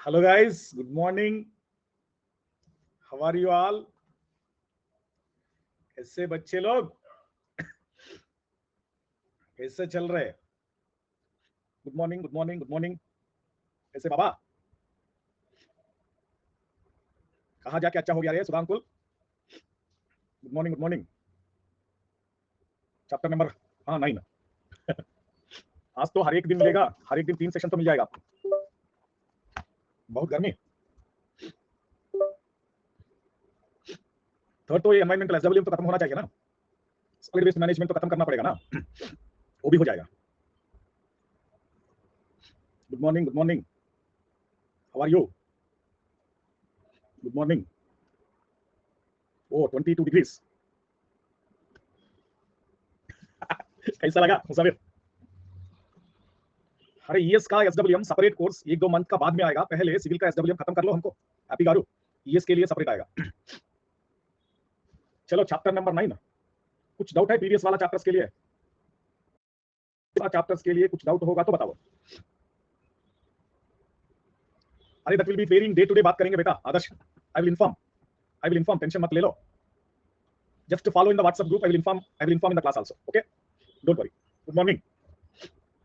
Hello guys, good morning. How are you all? कैसे बच्चे लोग? कैसे चल रहे? Good morning, good morning, good morning. कैसे बाबा? कहाँ जाके अच्छा हो गया रे सुधांकुल? Good morning, good morning. Chapter number 9। आज तो हर एक दिन मिलेगा, हर एक दिन 3 सेशन तो मिल जाएगा आपको। बहुत गर्मी। थर्ड तो ये एनवायरमेंटल एसडब्ल्यूएम तो खत्म होना चाहिए ना। सॉलिड वेस्ट मैनेजमेंट तो खत्म करना पड़ेगा ना। वो भी हो जाएगा। Good morning, good morning. How are you? Good morning. ओ 22 डिग्रीज। कैसा लगा मुसाफिर? अरे ईएस का एसडब्ल्यूएम सेपरेट कोर्स 1-2 मंथ का बाद में आएगा। पहले सिविल का एसडब्ल्यूएम खत्म कर लो हमको। हैप्पी गारू। ईएस के लिए सेपरेट आएगा। चलो चैप्टर नंबर 9। कुछ डाउट है प्रीवियस वाला चैप्टर्स के लिए? चैप्टर्स के लिए कुछ डाउट होगा तो बताओ। अरे that will be varying, day to day बात करेंगे बेटा Adarsh. I will inform, tension मत ले लो। Just follow in the WhatsApp group. I will inform in the class also. Okay, don't worry. Good morning.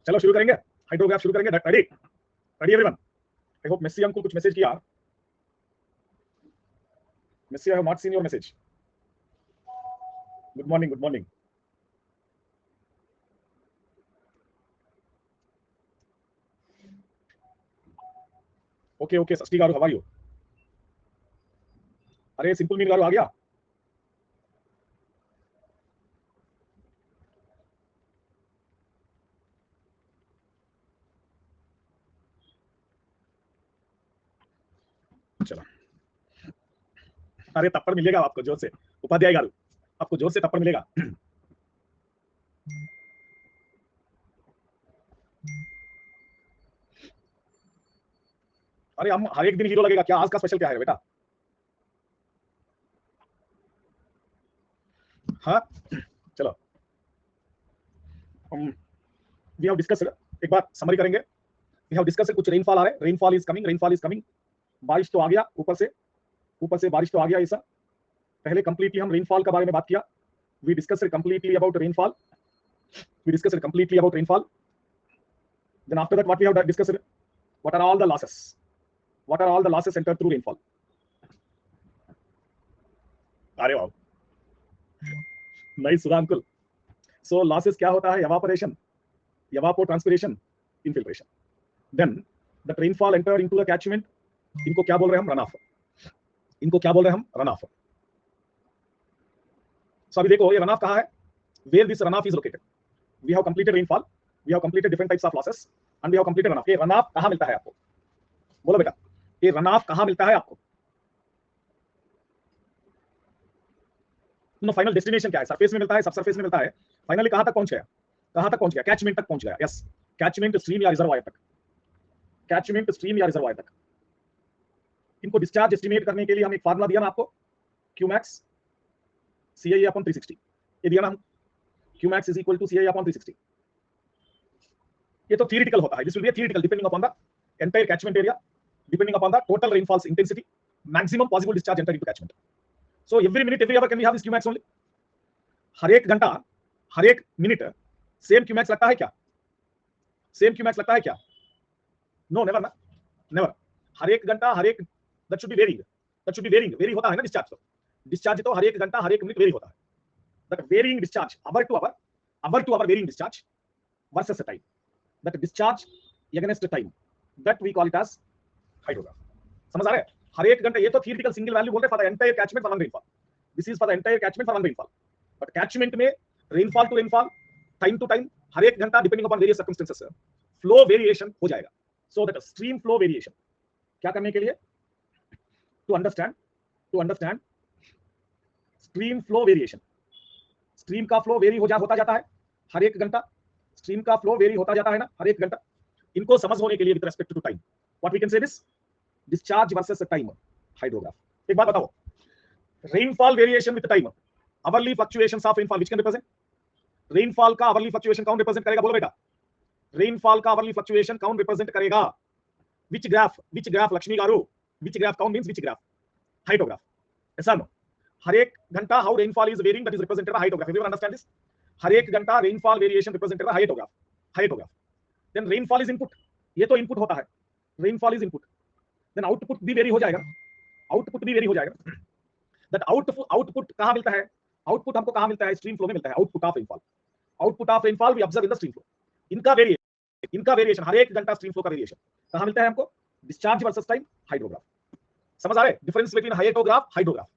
चलो शुरू करेंगे। हाइड्रोग्राफ शुरू करेंगे। Ready? Ready everyone? I hope Messi हमको कुछ मैसेज किया। Messi, I have not seen your message. Good morning, good morning. Okay okay, सस्ती गारू, how are you? अरे सिंपल मीन गारू आ गया। चलो, अरे तप्पड़ मिलेगा आपको जोर से। उपाध्याय गारू, आपको जोर से तप्पड़ मिलेगा। अरे हम हर एक दिन हीरो लगेगा क्या? आज का स्पेशल क्या है बेटा? हाँ चलो, वी हैव डिस्कस्ड। एक बार समरी करेंगे। वी हैव डिस्कस्ड कुछ रेनफॉल आ रहा है। Rainfall is coming, rainfall is coming. बारिश तो आ गया, ऊपर से बारिश तो आ गया। ऐसा पहले कंप्लीटली हम रेनफॉल के बारे में बात किया। We discussed completely about rainfall. Then after that what we have discussed, what are all the losses, what are all the losses entered through rainfall? अरे वाह, नाइस सुधांकुल। सो लॉसेस क्या होता है? Evaporation, evapotranspiration, infiltration. Then the rainfall enter into the catchment. इनको क्या बोल रहे हैं हम? Run of. इनको क्या बोल रहे हैं हम? Run of. सो अभी देखो ये रन ऑफ कहाँ है? Where this run off is located. We have completed rainfall, we have completed different types of losses and we have completed run off. ये रन ऑफ कहाँ मिलता है आपको? बोलो बेटा, ये रन ऑफ कहाँ मिलता है आपको? तो फाइनल डेस्टिनेशन क्या है? सरफेस में मिलता है, सब सरफेस में मिलता है। फाइनली कहां तक पहुंच गया? कहां तक पहुंच गया? कैचमेंट तक पहुंच गया। यस, कैचमेंट स्ट्रीम या रिजर्वायर तक। कैचमेंट स्ट्रीम या रिजर्वायर तक। इनको डिस्चार्ज एस्टिमेट करने के लिए हम एक फार्मूला दिया ना आपको, क्यूमैक्स CIE अपॉन 360। ये दिया ना हम, Q max is equal to CIE upon 360। ये तो थियरिटिकल होता है। This will be theoretical depending upon the entire catchment area, depending upon the total rainfall intensity, maximum possible discharge enter into catchment. So every minute every hour can we have this Q max only. हर एक घंटा, हर एक minute same QMax लगता है क्या? Same QMax लगता है क्या? नो, नेवर ना, नेवर। हर एक घंटा, हर एक, that should be varying, that should be varying. Vary होता है ना डिस्चार्ज तो। डिस्चार्ज तो हर एक घंटा, हर एक मिनट वेरी होता है। That varying discharge, hour to hour varying discharge versus time, that discharge against time, that we call it as hydrograph. समझ आ रहा है? हर एक घंटे, ये तो थियरिटिकल सिंगल वैल्यू बोल रहे for the entire catchment for one rainfall. This is for the entire catchment for one rainfall. But catchment में rainfall to rainfall, time to time, हर एक घंटा depending upon various circumstances flow variation हो जाएगा। So that stream flow variation क्या करने के लिए? To understand stream flow variation. Stream का फ्लो वेरी होता जाता है हर एक घंटा। स्ट्रीम का फ्लो वेरी होता जाता है ना हर एक घंटा। इनको समझ होने के लिए with respect to time, what we can say this, discharge versus time hydrograph. एक बात बताओ, rainfall variation with time, hourly fluctuations of rainfall which can represent. Rainfall का आवरली फ्लक्चुएशन कौन रिप्रेजेंट करेगा? बोलो बेटा, रेनफॉल का आवरली फ्लक्चुएशन कौन रिप्रेजेंट करेगा? which graph Lakshmi garu, which graph count means which graph? Hydrograph. Yes or no? हर एक घंटा how rainfall is varying, that is represented by hydrograph. Everyone understand this? हर एक घंटा rainfall variation represented by hydrograph. Then rainfall is input. ये तो input होता है. Rainfall is input. Then output भी vary हो जाएगा. That output कहाँ मिलता है? Output हमको कहाँ मिलता है? Stream flow में मिलता है. Output of rainfall we observe in the stream flow. इनका वेरिएशन हर एक घंटा स्ट्रीम फ्लो का वेरिएशन कहाँ मिलता है हमको? Discharge versus time, hydrograph. समझ आ रहा है डिफरेंस बिटवीन हाइड्रोग्राफ?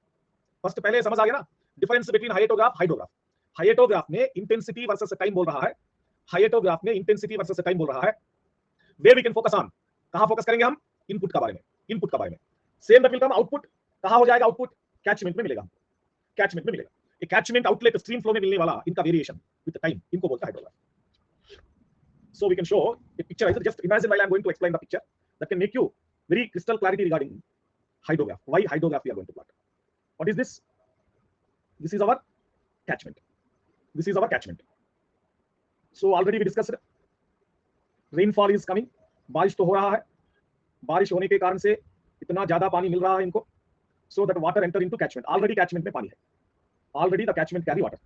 फर्स्ट पहले समझ आ गया ना डिफरेंस बिटवीन हाइड्रोग्राफ. हाइड्रोग्राफ में इंटेंसिटी वर्सेस टाइम बोल रहा है. Where we can focus on, कहां फोकस करेंगे हम? इनपुट का बारे में. Same that will come output. कहां हो जाएगा आउटपुट? कैचमेंट में मिलेगा. एक कैचमेंट आउटलेट स्ट्रीम फ्लो में मिलने वाला इनका वेरिएशन विद टाइम, इनको बोलता है hydrograph. So we can show a picture. Just imagine while I am going to explain the picture that can make you very crystal clarity regarding hydrograph. Why hydrograph we are going to plot? What is this? This is our catchment. So already we discussed rainfall is coming. बारिश तो हो रहा है. बारिश होने के कारण से इतना ज्यादा पानी मिल रहा है इनको. So that water enter into catchment. Already catchment में पानी है. Already the catchment carry water.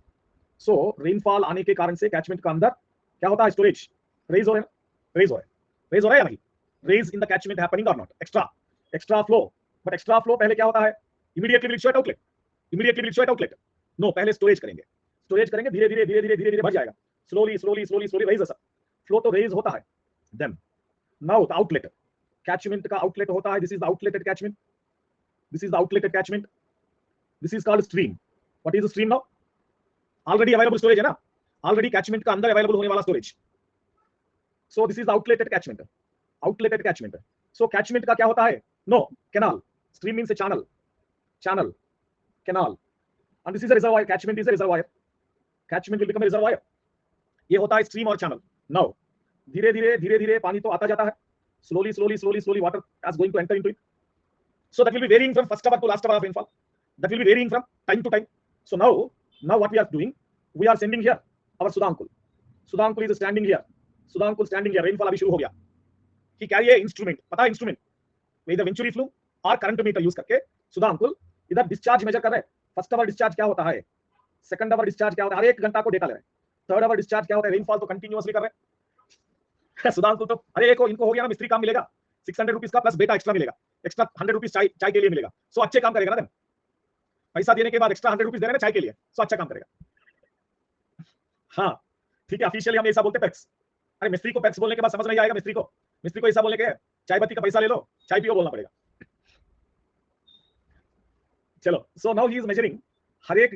So rainfall आने के कारण से catchment का अंदर क्या होता है? स्टोरेज. रेज हो रहा है या नहीं? Raise in the catchment happening और not? Extra flow. But extra flow पहले क्या होता है? Immediately will show at outlet. No, पहले स्टोरेज करेंगे. धीरे धीरे बढ़ जाएगा. Slowly raise up. फ्लो तो रेज होता है. Then now the outlet. Catchment का आउटलेट होता है. This is the outlet at catchment. This is called stream. What is the stream now? Already available storage है ना. ऑलरेडी कैचमेंट का अंदर अवेलेबल होने वाला storage. So this is the outlet at catchment. So catchment का क्या होता है? No, canal. Stream means a channel, canal. And this is a reservoir. Catchment is a reservoir. Catchment will become a reservoir. ये होता है stream और channel. Now धीरे धीरे पानी तो आता जाता है. Slowly water is going to enter into it. So that will be varying from first hour to last hour of rainfall. That will be varying from time to time. So now what we are doing? We are sending here our Sudhankul. Sudhankul is standing here. Rainfall अभी शुरू हो गया. ही carry ए instrument. पता है instrument? इधर venturi flume और current meter use करके सुधांकुल इधर डिस्चार्ज मेजर कर रहे हैं. फर्स्ट आवर डिस्चार्ज क्या होता है? सेकंड आवर डिस्चार्ज क्या होता है? हर एक घंटा को डेटा ले रहे हैं. थर्ड आवर डिस्चार्ज क्या होता है? रेनफॉल तो कंटिन्यूअसली कर रहे हैं. सुधांकुल तो अरे इनको हो गया ना, मिस्त्री काम मिलेगा 600 रुपीज का, प्लस बेटा एक्स्ट्रा मिलेगा. एक्स्ट्रा 100 रुपीज चाय के लिए मिलेगा. सो अच्छे काम करेगा ना. पैसा देने के बाद एक्स्ट्रा 100 रुपीज दे रहे हैं चाय के लिए. सो अच्छा काम करेगा. हाँ ठीक है, ऑफिशियली हम ऐसा बोलते पैक्स. अरे मिस्त्री को पैक्स बोलने के बाद समझ नहीं आएगा. मिस्त्री को ऐसा बोलने के चाय बत्ती का पैसा ले लो, चाय पियो बोलना पड़ेगा. चलो, so now he is measuring. हर एक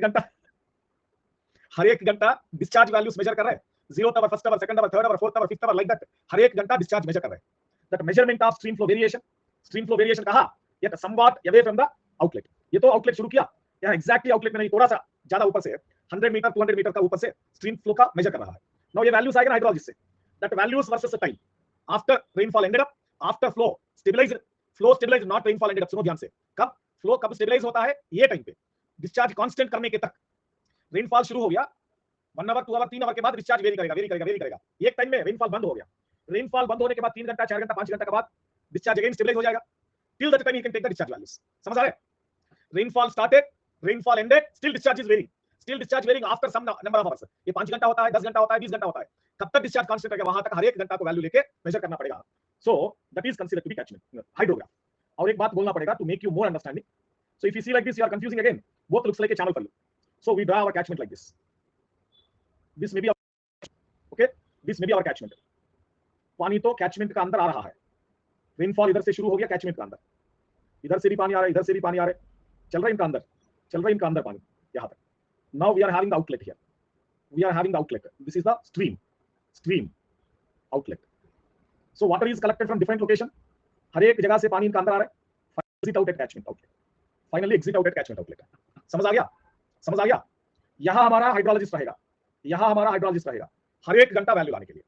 घंटा डिस्चार्ज वैल्यूज मेजर कर रहे हैं. 0th hour, first hour, second hour, third hour, fourth hour, fifth hour, like that. हर एक घंटा डिस्चार्ज मेजर कर रहे हैं. That measurement of stream flow variation कहां? या somewhat away from the outlet. ये तो आउटलेट शुरू किया, यहां एग्जैक्टली आउटलेट में नहीं, थोड़ा सा ज्यादा ऊपर से 100 मीटर 200 मीटर का ऊपर से स्ट्रीम फ्लो का मेजर कर रहा है. नाउ ये वैल्यूज आएगा ना हाइड्रोलॉजिस्ट से. That values versus the time after rainfall ended up, after flow stabilized, not rainfall ended up. सुनो ध्यान से, कब stabilize होता है? ये टाइम पे डिस्चार्ज कांस्टेंट करने के तक. रेनफॉल शुरू हो गया 1 आवर 2 आवर 3 आवर के बाद डिस्चार्ज वेरी करेगा. एक टाइम में रेनफॉल बंद हो गया. रेनफॉल बंद होने के बाद 3 घंटा 4 घंटा 5 घंटा के बाद डिस्चार्ज अगेन स्टेबलाइज हो जाएगा. Till that time you can take the discharge values. समझ आ रहा है? Rainfall started, rainfall ended, still discharge is varying after some number of hours. ये 5 घंटा होता है, 10 घंटा होता है, 20 घंटा होता है. कब तक डिस्चार्ज कांस्टेंट रहेगा वहां तक हर एक घंटा को वैल्यू लेके मेजर करना पड़ेगा. So that is considered to be catchment hydrograph. और एक बात बोलना पड़ेगा to make you more understanding. So if you see like this, you are confusing again. Both looks like a channel for you. So we draw our catchment like this. This may be okay, this may be our catchment. पानी तो catchment का अंदर आ रहा है. Rainfall इधर से शुरू हो गया कैचमेंट का अंदर. इधर से भी पानी आ रहा है, इधर से भी पानी आ रहा है. चल रहा है इनका अंदर पानी यहां तक. Now we are having the outlet here. This is the stream outlet. So water is collected from different location. हर एक जगह से पानी इनका अंदर आ रहा है. Finally exit out at catchment outlet. समझ आ गया? यहाँ हमारा हाइड्रोलॉजिस्ट रहेगा हर एक घंटा वैल्यू लाने के लिए.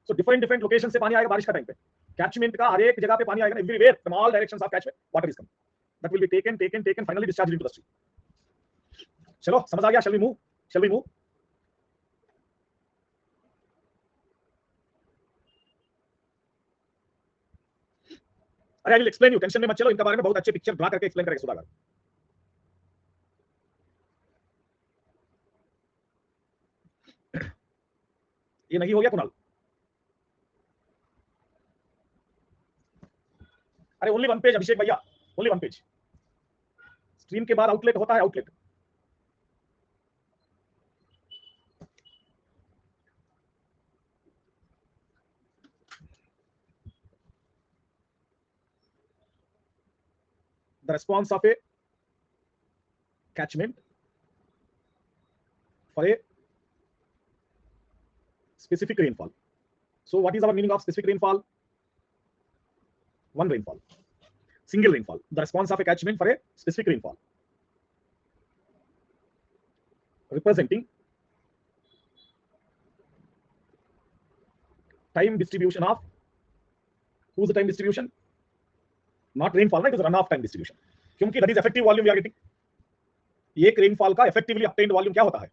So different लोकेशन से पानी आएगा बारिश का टाइम पे. कैचमेंट का हर एक जगह पे पानी आएगा. Everywhere from all directions of catchment water is coming. That will be taken finally discharged into the stream. चलो समझ आ गया? Shall we move? अरे I will explain you, tension में मत चलो, इनके बारे में बहुत अच्छे पिक्चर ड्रा करके एक्सप्लेन करेंगे सुधाकर। ये नहीं हो गया कुणाल? अरे ओनली वन पेज अभिषेक भैया, ओनली वन पेज। स्ट्रीम के बाद आउटलेट होता है, outlet. The response of A catchment for a specific rainfall. So what is our meaning of specific rainfall? One rainfall, single rainfall, the response of a catchment for a specific rainfall, representing time distribution of, who's the time distribution? Not rainfall, right? It is runoff time distribution, क्योंकि that is effective volume we are getting. एक rainfall का effectively obtained volume क्या होता है?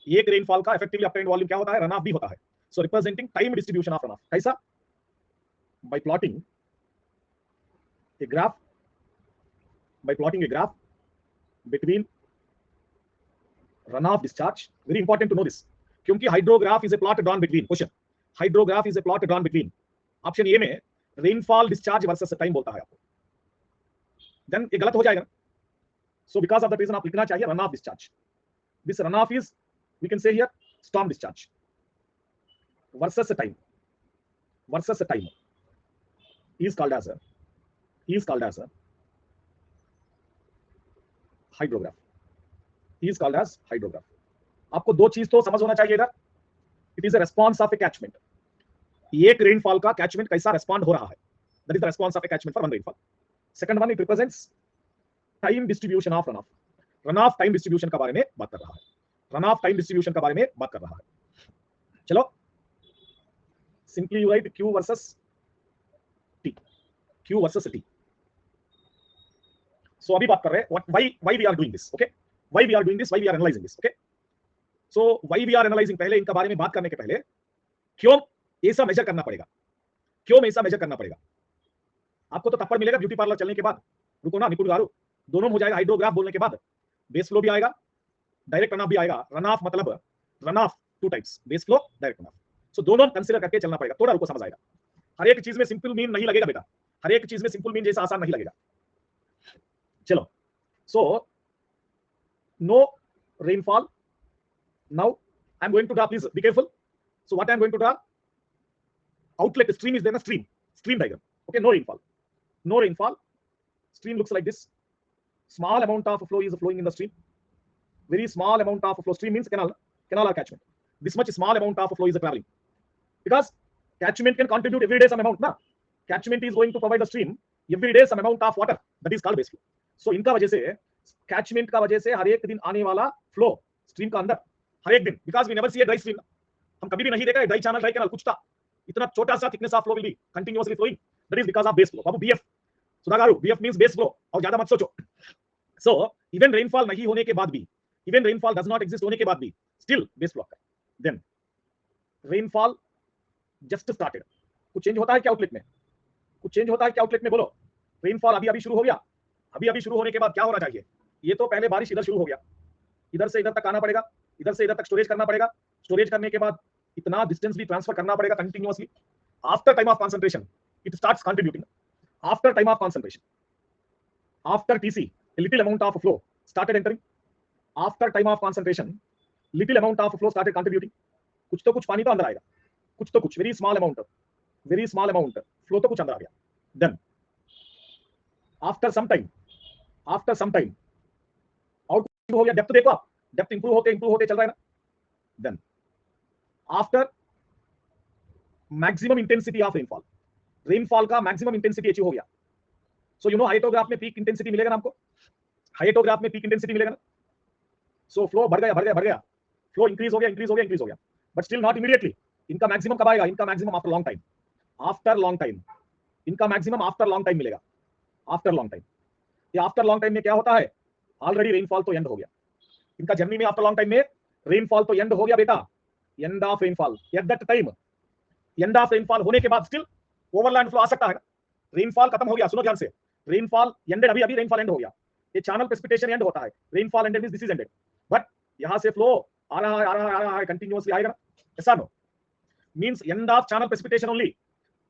एक rainfall का effectively obtained volume क्या होता है? रनऑफ भी होता है। So representing time distribution of runoff, कैसा? By plotting a graph, by plotting a graph between runoff discharge. Very important to know this, क्योंकि hydrograph is a plot drawn between, question, hydrograph is a plot drawn between, option A में rainfall discharge versus time बोलता है आपको, then ये गलत हो जाएगा। So because of that reason आप लिखना चाहिए runoff discharge. This runoff is, we can say here, storm discharge versus a time, versus a time is called as a hydrograph, is called as hydrograph. आपको दो चीज तो समझ होना चाहिए इधर, it is a response of a catchment, एक rainfall का कैचमेंट कैसा रेस्पॉन्ड हो रहा है, that is the response of a catchment for one rainfall. Second one, it represents time distribution of runoff, runoff time distribution का बारे में बात कर रहा है, रनऑफ टाइम डिस्ट्रीब्यूशन का बारे में बात कर रहा है। चलो simply you write Q versus T, Q versus T. So अभी बात कर रहे हैं why we are doing this, okay, why we are doing this, why we are analysing this, okay. So why we are analysing, पहले इनका बारे में बात करने के पहले क्यों ऐसा मेजर करना पड़ेगा, क्यों ऐसा मेजर करना पड़ेगा? आपको तो थप्पड़ मिलेगा ब्यूटी पार्लर चलने के बाद, रुको ना निकुल गारू, दोनों हो जाएगा। हाइड्रोग्राफ बोलने के बाद बेस फ्लो भी आएगा, डायरेक्ट रनऑफ भी आएगा। रनऑफ मतलब runoff two types, base flow, direct runoff. So दोनों कंसीडर करके चलना पड़ेगा, थोड़ा रुको समझ आएगा। हर एक चीज में सिंपल मीन नहीं लगेगा बेटा, हर एक चीज में सिंपल मीन जैसा आसान नहीं लगेगा। चलो, so no rainfall, now I am going to draw, please be careful. So what I am going to draw, outlet stream is there ना, stream diagram, okay. No rainfall, no rainfall, stream looks like this, small amount of flow is flowing in the stream, very small amount of flow, stream means canal or catchment, this much small amount of flow is traveling, because catchment can contribute every day some amount na, catchment is going to provide the stream every day some amount of water, that is called base flow. So इनका वजह से, catchment का वजह से हर एक दिन आने वाला flow stream का अंदर हर एक दिन, because we never see a dry stream, हम कभी भी नहीं देखा ड्राई चैनल, ड्राई कैनाल, कुछ था इतना छोटा सा thickness of flow will be continuously flowing, that is because of base flow. बाबू BF सुधागारू, BF means base flow, और ज्यादा मत सोचो। So even rainfall नहीं होने के बाद भी, even rainfall does not exist होने के बाद भी, still base flow। then rainfall just started, कुछ चेंज होता है क्या आउटलेट में? कुछ चेंज होता है क्या आउटलेट में? बोलो। रेनफॉल अभी शुरू हो गया, अभी शुरू होने के बाद क्या होना चाहिए? ये तो पहले बारिश इधर शुरू हो गया, इधर से इधर तक आना पड़ेगा, इधर से इधर तक स्टोरेज करना पड़ेगा, स्टोरेज करने के बाद इतना डिस्टेंस भी ट्रांसफर करना पड़ेगा continuously. After time of concentration it starts contributing, after time of concentration, after TC a little amount of flow started entering, after time of concentration little amount of flow started contributing, कुछ तो कुछ पानी तो अंदर आएगा, कुछ तो कुछ, very small amount flow तो कुछ अंदर आ गया। then after some time out हो गया, डेप्थ देखो आप, डेप्थ इंप्रूव होते चल रहा है ना। then after maximum intensity of rainfall, rainfall का मैक्सिमम इंटेंसिटी अचीव हो गया। सो यू नो हाइड्रोग्राफ में पीक इंटेंसिटी मिलेगा ना आपको, हाइड्रोग्राफ में पीक इंटेंसिटी मिलेगा ना। सो फ्लो बढ़ गया, फ्लो इंक्रीज हो गया, बट स्टिल नॉट इमीडिएटली। इनका मैक्सिमम कब आएगा? इनका मैक्सिमम आफ्टर लॉन्ग टाइम, इनका मैक्सिमम आफ्टर लॉन्ग टाइम मिलेगा, आफ्टर लॉन्ग टाइम। ये आफ्टर लॉन्ग टाइम में क्या होता है? ऑलरेडी रेनफॉल तो एंड हो गया, इनका जर्नी में आफ्टर लॉन्ग टाइम में रेनफॉल तो एंड हो गया बेटा, end of rainfall. At that time end of rainfall होने के बाद स्टिल ओवरलैंड फ्लो आ सकता है, रेनफॉल खत्म हो गया, सुनो ध्यान से, रेनफॉल एंडेड, अभी अभी रेनफॉल एंड हो गया, ये चैनल प्रेसिपिटेशन एंड होता है, rainfall ended means this is ended, but यहां से फ्लो आ रहा है आ रहा है आ रहा है कंटिन्यूअसली आएगा, ऐसा no means end of channel precipitation only,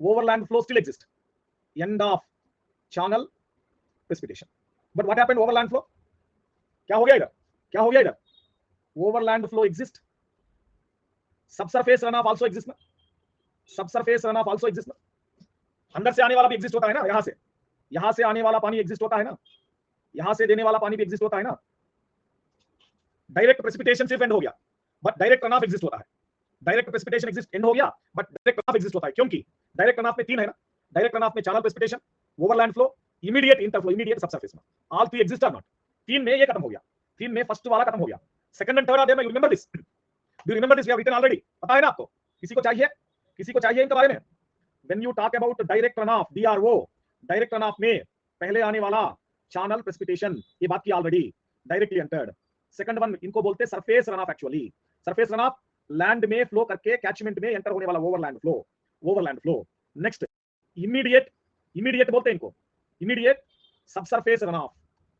overland flow still exist, end of channel precipitation, but what happened overland flow, क्या हो गया इधर, क्या हो गया इधर, overland flow exist, subsurface run off also exist ना, subsurface run off also exist ना, अंदर से आने वाला भी एग्जिस्ट होता है ना, यहां से आने वाला पानी एग्जिस्ट होता है ना, यहां से देने वाला पानी भी एग्जिस्ट होता है ना, डायरेक्ट प्रेसिपिटेशन सिर्फ एंड हो गया, but direct run off exist होता है, डायरेक्ट प्रेसिपिटेशन एग्जिस्ट एंड हो गया, but direct run off exist होता है, क्योंकि डायरेक्ट रन ऑफ में तीन है ना, डायरेक्ट रन ऑफ में channel precipitation, overland flow, immediate interflow, immediate subsurface में, all three exist or not, तीन में ये खत्म हो गया, तीन में फर्स्ट वाला खत्म हो गया, second and third are there, you remember this, do remember this, we have written already, पता है ना आपको, किसी को चाहिए, किसी को चाहिए इनके बारे में, when you talk about direct run of, DRO, direct run off में पहले आने वाला चैनल प्रेसिपिटेशन, ये बात की already, directly entered, second one इनको बोलते हैं surface run of, actually surface run of land में फ्लो करके कैचमेंट में एंटर होने वाला overland flow, overland flow, next immediate, immediate बोलते हैं इनको, इमीडिएट सबसरफेस रन ऑफ,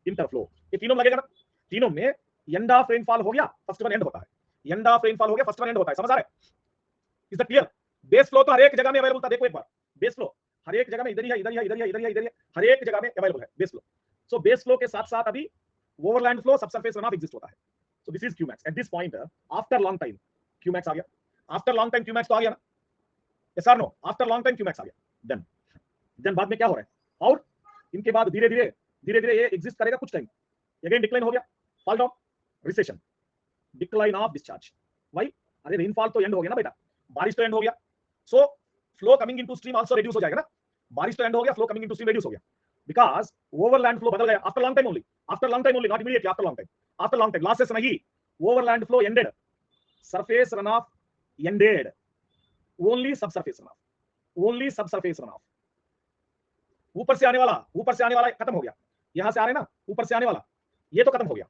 इंटरफ्लो, ये तीनों लगेगा ना, तीनों में एंड ऑफ रेनफॉल हो गया, फर्स्ट वन एंड होता है, एंड ऑफ रेनफॉल हो गया, फर्स्ट वन एंड होता है, समझ आ रहा है, is that clear, base flow तो हर एक जगह में अवेलेबल था, देखो एक बार, बेस फ्लो हर एक जगह में, इधर ही है इधर ही है इधर ही है इधर ही है इधर ही है, हर एक जगह में अवेलेबल है base flow, so base flow के साथ साथ अभी overland flow, subsurface run off exist होता है, so this is Q max at this point, after long time Q max आ गया, आफ्टर लॉन्ग टाइम क्यूमैक्स तो आ गया ना, यस और no, after long time Q max आ गया, देन बाद में क्या हो रहा है, और इनके बाद धीरे धीरे ये एग्जिस्ट करेगा कुछ टाइम, अगेन डिक्लाइन हो गया, fall down, recession, decline of discharge, why, अरे रेनफॉल तो एंड हो गया ना बेटा, बारिश तो एंड हो गया, so flow coming into stream also reduce हो जाएगा ना, बारिश तो एंड हो गया, flow coming into stream reduce हो गया, बिकॉज़ ओवरलैंड फ्लो बदल गया, after long time only, after long time only, not immediately, after long time, after long time, last से नहीं, overland flow ended, surface run of ended, only subsurface run of, only subsurface run of, ऊपर से आने वाला खत्म हो गया, यहां से आ रहे ना ऊपर से आने वाला, ये तो खत्म हो गया,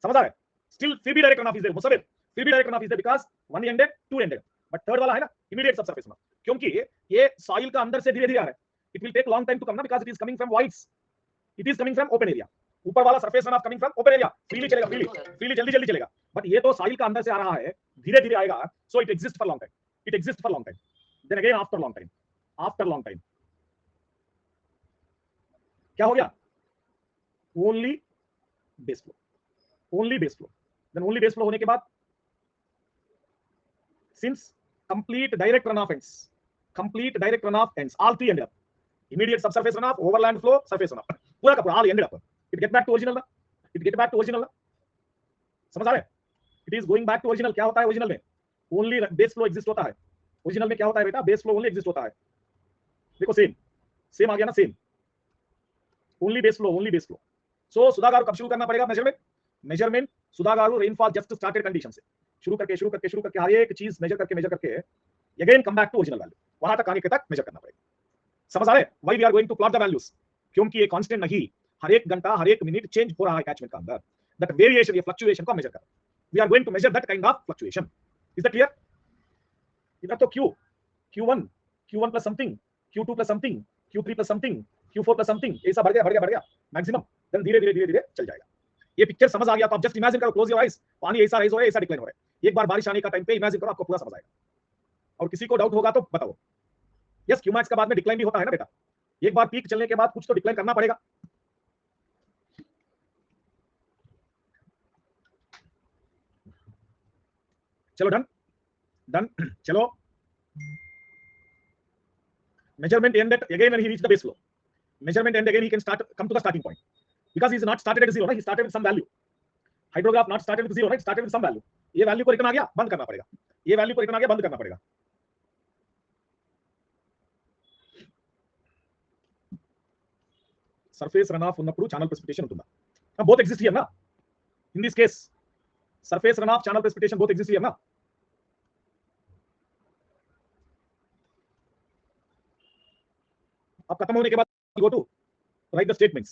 समझ आ रहा है, स्टिल फिर भी direct run off is there, Musavir फिर भी direct run off is there, because one ended two ended, but third वाला है ना इमीडिएट सबसरफेस में, क्योंकि ये सॉइल का अंदर से धीरे धीरे आ रहा है, it will take long time to come ना, because it is coming from wides, it is coming from open area, ऊपर वाला surface run off coming from open area, freely चलेगा, फ्रीली जल्दी जल्दी चलेगा, बट ये तो सॉइल का अंदर से आ रहा है, धीरे धीरे आएगा, so it exist for long time, it exist for long time, then again after long time, after long time क्या हो गया, only base flow, only base flow, then only base flow होने के बाद, since complete direct runoff ends, complete direct runoff ends, all three ended up, immediate subsurface runoff, overland flow, surface runoff, पूरा का पूरा all ended up, it get back to original ना, it get back to original ना, समझ आ रहा है, it is going back to original, क्या होता है ओरिजिनल में, only base flow exist होता है, ओरिजिनल में क्या होता है बेटा, बेस फ्लो ओनली एग्जिस्ट होता है, देखो सेम सेम आ गया ना, same only base flow, only base flow, so सुधागारू कब शुरू करना पड़ेगा, मेजरमेंट, मेजरमेंट सुधागारू रेनफॉल जस्ट स्टार्टेड कंडीशन से शुरू करके हर एक चीज मेजर करके again come back to original value, वहां तक आने के तक मेजर करना पड़ेगा, समझ आ रहा है, why we are going to plot the values, क्योंकि ये कांस्टेंट नहीं, हर एक घंटा हर एक मिनट चेंज हो रहा है कैचमेंट का अंदर, दैट वेरिएशन, ये फ्लक्चुएशन को मेजर कर, we are going to measure that kind of fluctuation, is that clear, इधर तो Q1 plus something, Q2 plus something, Q3 plus something, Q4 plus something, ऐसा बढ़ गया मैक्सिमम, देन धीरे धीरे चल जाएगा, ये पिक्चर समझ आ गया तो आप जस्ट इमेजिन करो, क्लोज योर आईज, पानी ऐसा राइज हो रहा है, ऐसा डिक्लाइन हो रहा है, एक बार बारिश आने का टाइम पे इमेजिन करो, आपको पूरा समझ आएगा, और किसी को डाउट होगा तो बताओ, यस क्यूमैक्स के बाद में डिक्लाइन भी होता है ना बेटा, एक बार पीक चलने के बाद कुछ तो डिक्लाइन करना पड़ेगा, चलो डन डन चलो, measurement end at again when he reached the base flow, measurement end again he can come to the starting point, because he is not started at zero, right, he started with some value, hydrograph not started with zero, right, started with some value, ये value को return आ गया, बंद करना पड़ेगा, ये value को return आ गया, बंद करना पड़ेगा, surface runoff ఉన్నప్పుడు channel precipitation ఉంటుందా, both exist here na, in this case surface runoff, channel precipitation both exist here na, अब खत्म होने के बाद go to write the statements,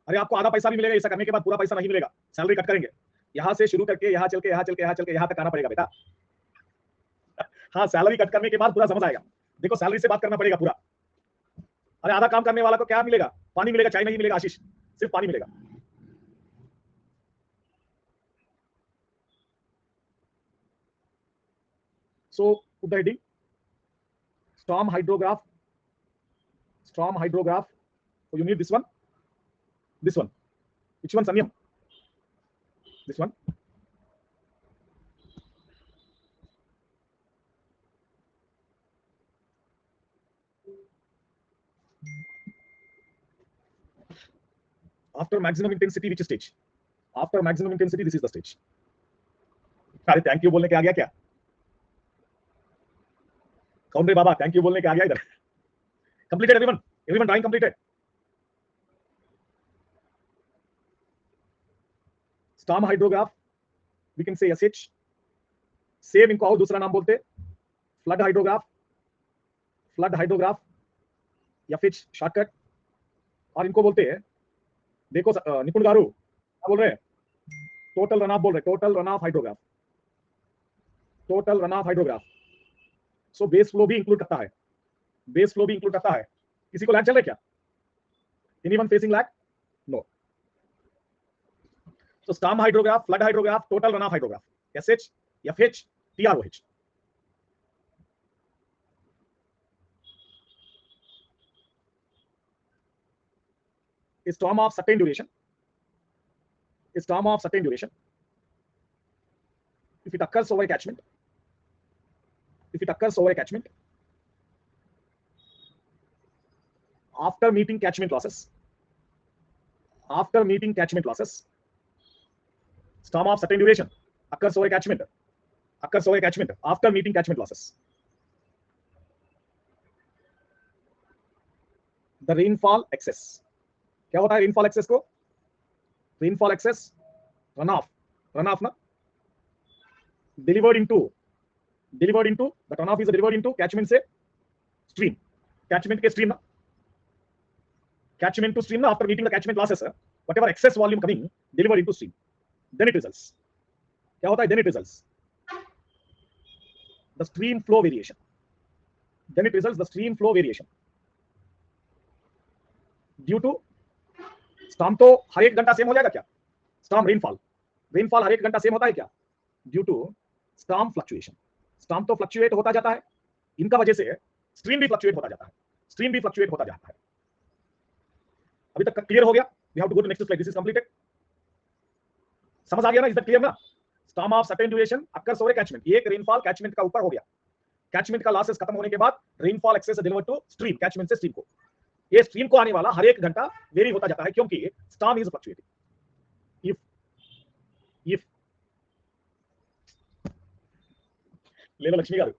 अरे आपको आधा पैसा भी मिलेगा, ऐसा करने के बाद पूरा पैसा नहीं मिलेगा, सैलरी कट करेंगे। यहां से शुरू करके यहां चल के यहां चल के यहां चल के यहां तक आना पड़ेगा बेटा। हाँ, सैलरी कट करने के बाद पूरा समझ आएगा। देखो सैलरी से बात करना पड़ेगा पूरा। अरे आधा काम करने वाला को क्या मिलेगा? पानी मिलेगा, चाय नहीं मिलेगा आशीष, सिर्फ पानी मिलेगा। So put the heading storm hydrograph. Storm hydrograph. So you need this one. This one. Which one, Sanyam? This one. After maximum intensity, which stage? After maximum intensity, this is the stage. अरे thank you बोलने के आ गया क्या? कौन रे बाबा thank you बोलने के आ गया इधर? Completed everyone. Everyone drawing completed. Storm hydrograph. We can say SH. Same इनको और दूसरा नाम बोलते फ्लड हाइड्रोग्राफ, फ्लड हाइड्रोग्राफ या फिर शॉर्टकट। और इनको बोलते हैं, देखो निपुण गारू क्या बोल रहे हैं? टोटल रन ऑफ बोल रहे हैं, total run off hydrograph, total run off hydrograph. सो बेस फ्लो भी इंक्लूड करता है, बेस फ्लो भी इंक्लूड करता है। किसी को लैग चल रहा है क्या? Anyone facing lag? No. So storm hydrograph, flood hydrograph, total run off hydrograph, SH, FH, TROH. A storm of certain duration, a storm of certain duration, if it occurs over a catchment, if it occurs over a catchment, after meeting catchment losses, after meeting catchment losses, storm of certain duration occurs over a catchment, occurs over a catchment after meeting catchment losses. The rainfall excess, क्या होता है rainfall excess को? Rainfall excess run off, run off ना, delivered into the run off is delivered into catchment से stream, catchment के stream ना, catchment to stream ना, after meeting the catchment losses whatever excess volume coming delivered into stream, then it results, क्या होता है? Then it results the stream flow variation, then it results the stream flow variation due to storm. तो हर एक घंटा same हो जाएगा क्या? Storm rainfall, rainfall हर एक घंटा सेम होता है क्या? Due to storm fluctuation, storm तो फ्लक्चुएट होता जाता है, इनका वजह से स्ट्रीम भी फ्लक्चुएट होता जाता है, स्ट्रीम भी फ्लक्चुएट होता जाता है। अभी तक क्लियर हो गया? We have to go to next slide, this is completed. समझ आ गया ना? इज दैट क्लियर ना? Storm of certain duration occurs over catchment, एक रेनफॉल कैचमेंट का ऊपर हो गया, कैचमेंट का लॉसेस खत्म होने के बाद rainfall excess delivered to stream, catchment से स्ट्रीम को, ये स्ट्रीम को आने वाला हर एक घंटा वेरी होता जाता है क्योंकि स्टॉर्म इज फ्लक्चुएटिंग। इफ ले लो लक्ष्मी गारू,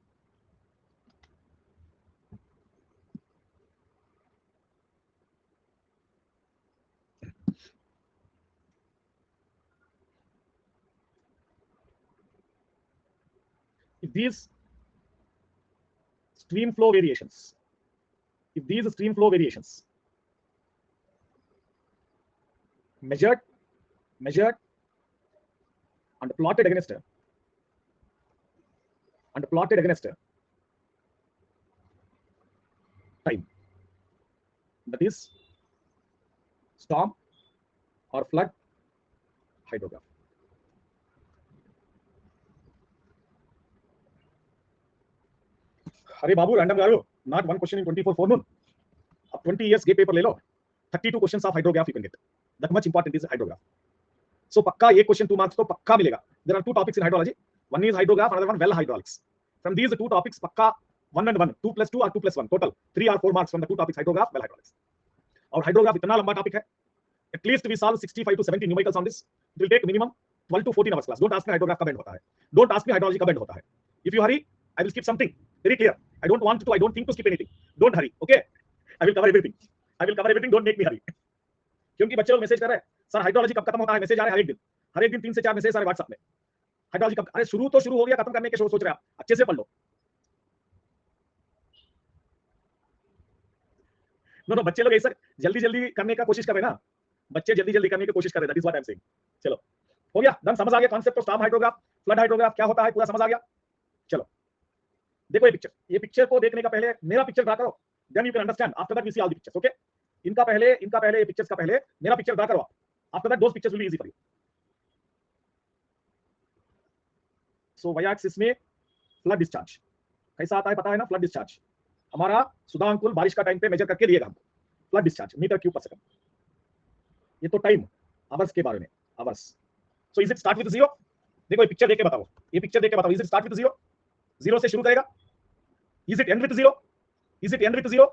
if these stream flow variations, if these stream flow variations measured and plotted against time, that is storm or flood hydrograph. अरे बाबू रैंडम गारो, not one question in 24 forenoon. अब 20 years गे paper ले लो, 32 questions of hydrograph you can get. That much important is hydrograph. So पक्का एक question 2 marks तो पक्का मिलेगा. There are 2 topics in hydrology. One is hydrograph, another one well hydraulics. From these 2 topics पक्का 1 and 1, 2 plus 2 or 2 plus 1, total 3 or 4 marks from the 2 topics hydrograph, well hydraulics. और hydrograph इतना लंबा topic है, at least we solve 65 to 70 numericals on this. It will take minimum 12 to 14 hours class. Don't ask me hydrograph कब end होता है, don't ask me hydrology कब end होता है. If you hurry, I will skip something. Very clear. I don't want to, I don't think to skip anything. Don't hurry, okay? I will cover everything. I will cover everything. Don't make me hurry. क्योंकि बच्चे लोग message कर रहे हैं, sir hydrology कब खत्म होता है, मैसेज आ रहे हैं हर एक दिन 3 से 4 मैसेज आ रहे व्हाट्सएप में, हाइड्रोलॉजी कब? अरे शुरू तो शुरू हो गया, खत्म करने के सोच रहे हैं आप, अच्छे से पढ़ लो। नो बच्चे लोग ऐसा जल्दी जल्दी करने का कोशिश कर रहे हैं ना, बच्चे जल्दी जल्दी करने की कोशिश कर रहे हैं, that is what I am saying. चलो हो गया, डन, समझ आ गया concept of storm hydrograph, flood hydrograph क्या होता है, पूरा समझ आ गया। चलो देखो ये पिक्चर को देखने का पहले मेरा पिक्चर ड्रा करो, then you can understand, after that we see all the pictures, okay. इनका पहले ये पिक्चर्स का पहले मेरा पिक्चर ड्रा करो, after that those pictures will be easy for you. So Y axis में फ्लड डिस्चार्ज कैसा आता है पता है ना, फ्लड डिस्चार्ज हमारा सुधांकुल बारिश का टाइम पे मेजर करके दिएगा हमको, फ्लड डिस्चार्ज मीटर क्यूब पर सेकंड। ये तो टाइम आवर्स के बारे में, hours. So is it start with zero, देखो ये पिक्चर देख के बताओ, ये पिक्चर देख के बताओ, is it start with zero, zero से शुरू करेगा, is it and with zero, is it and with zero,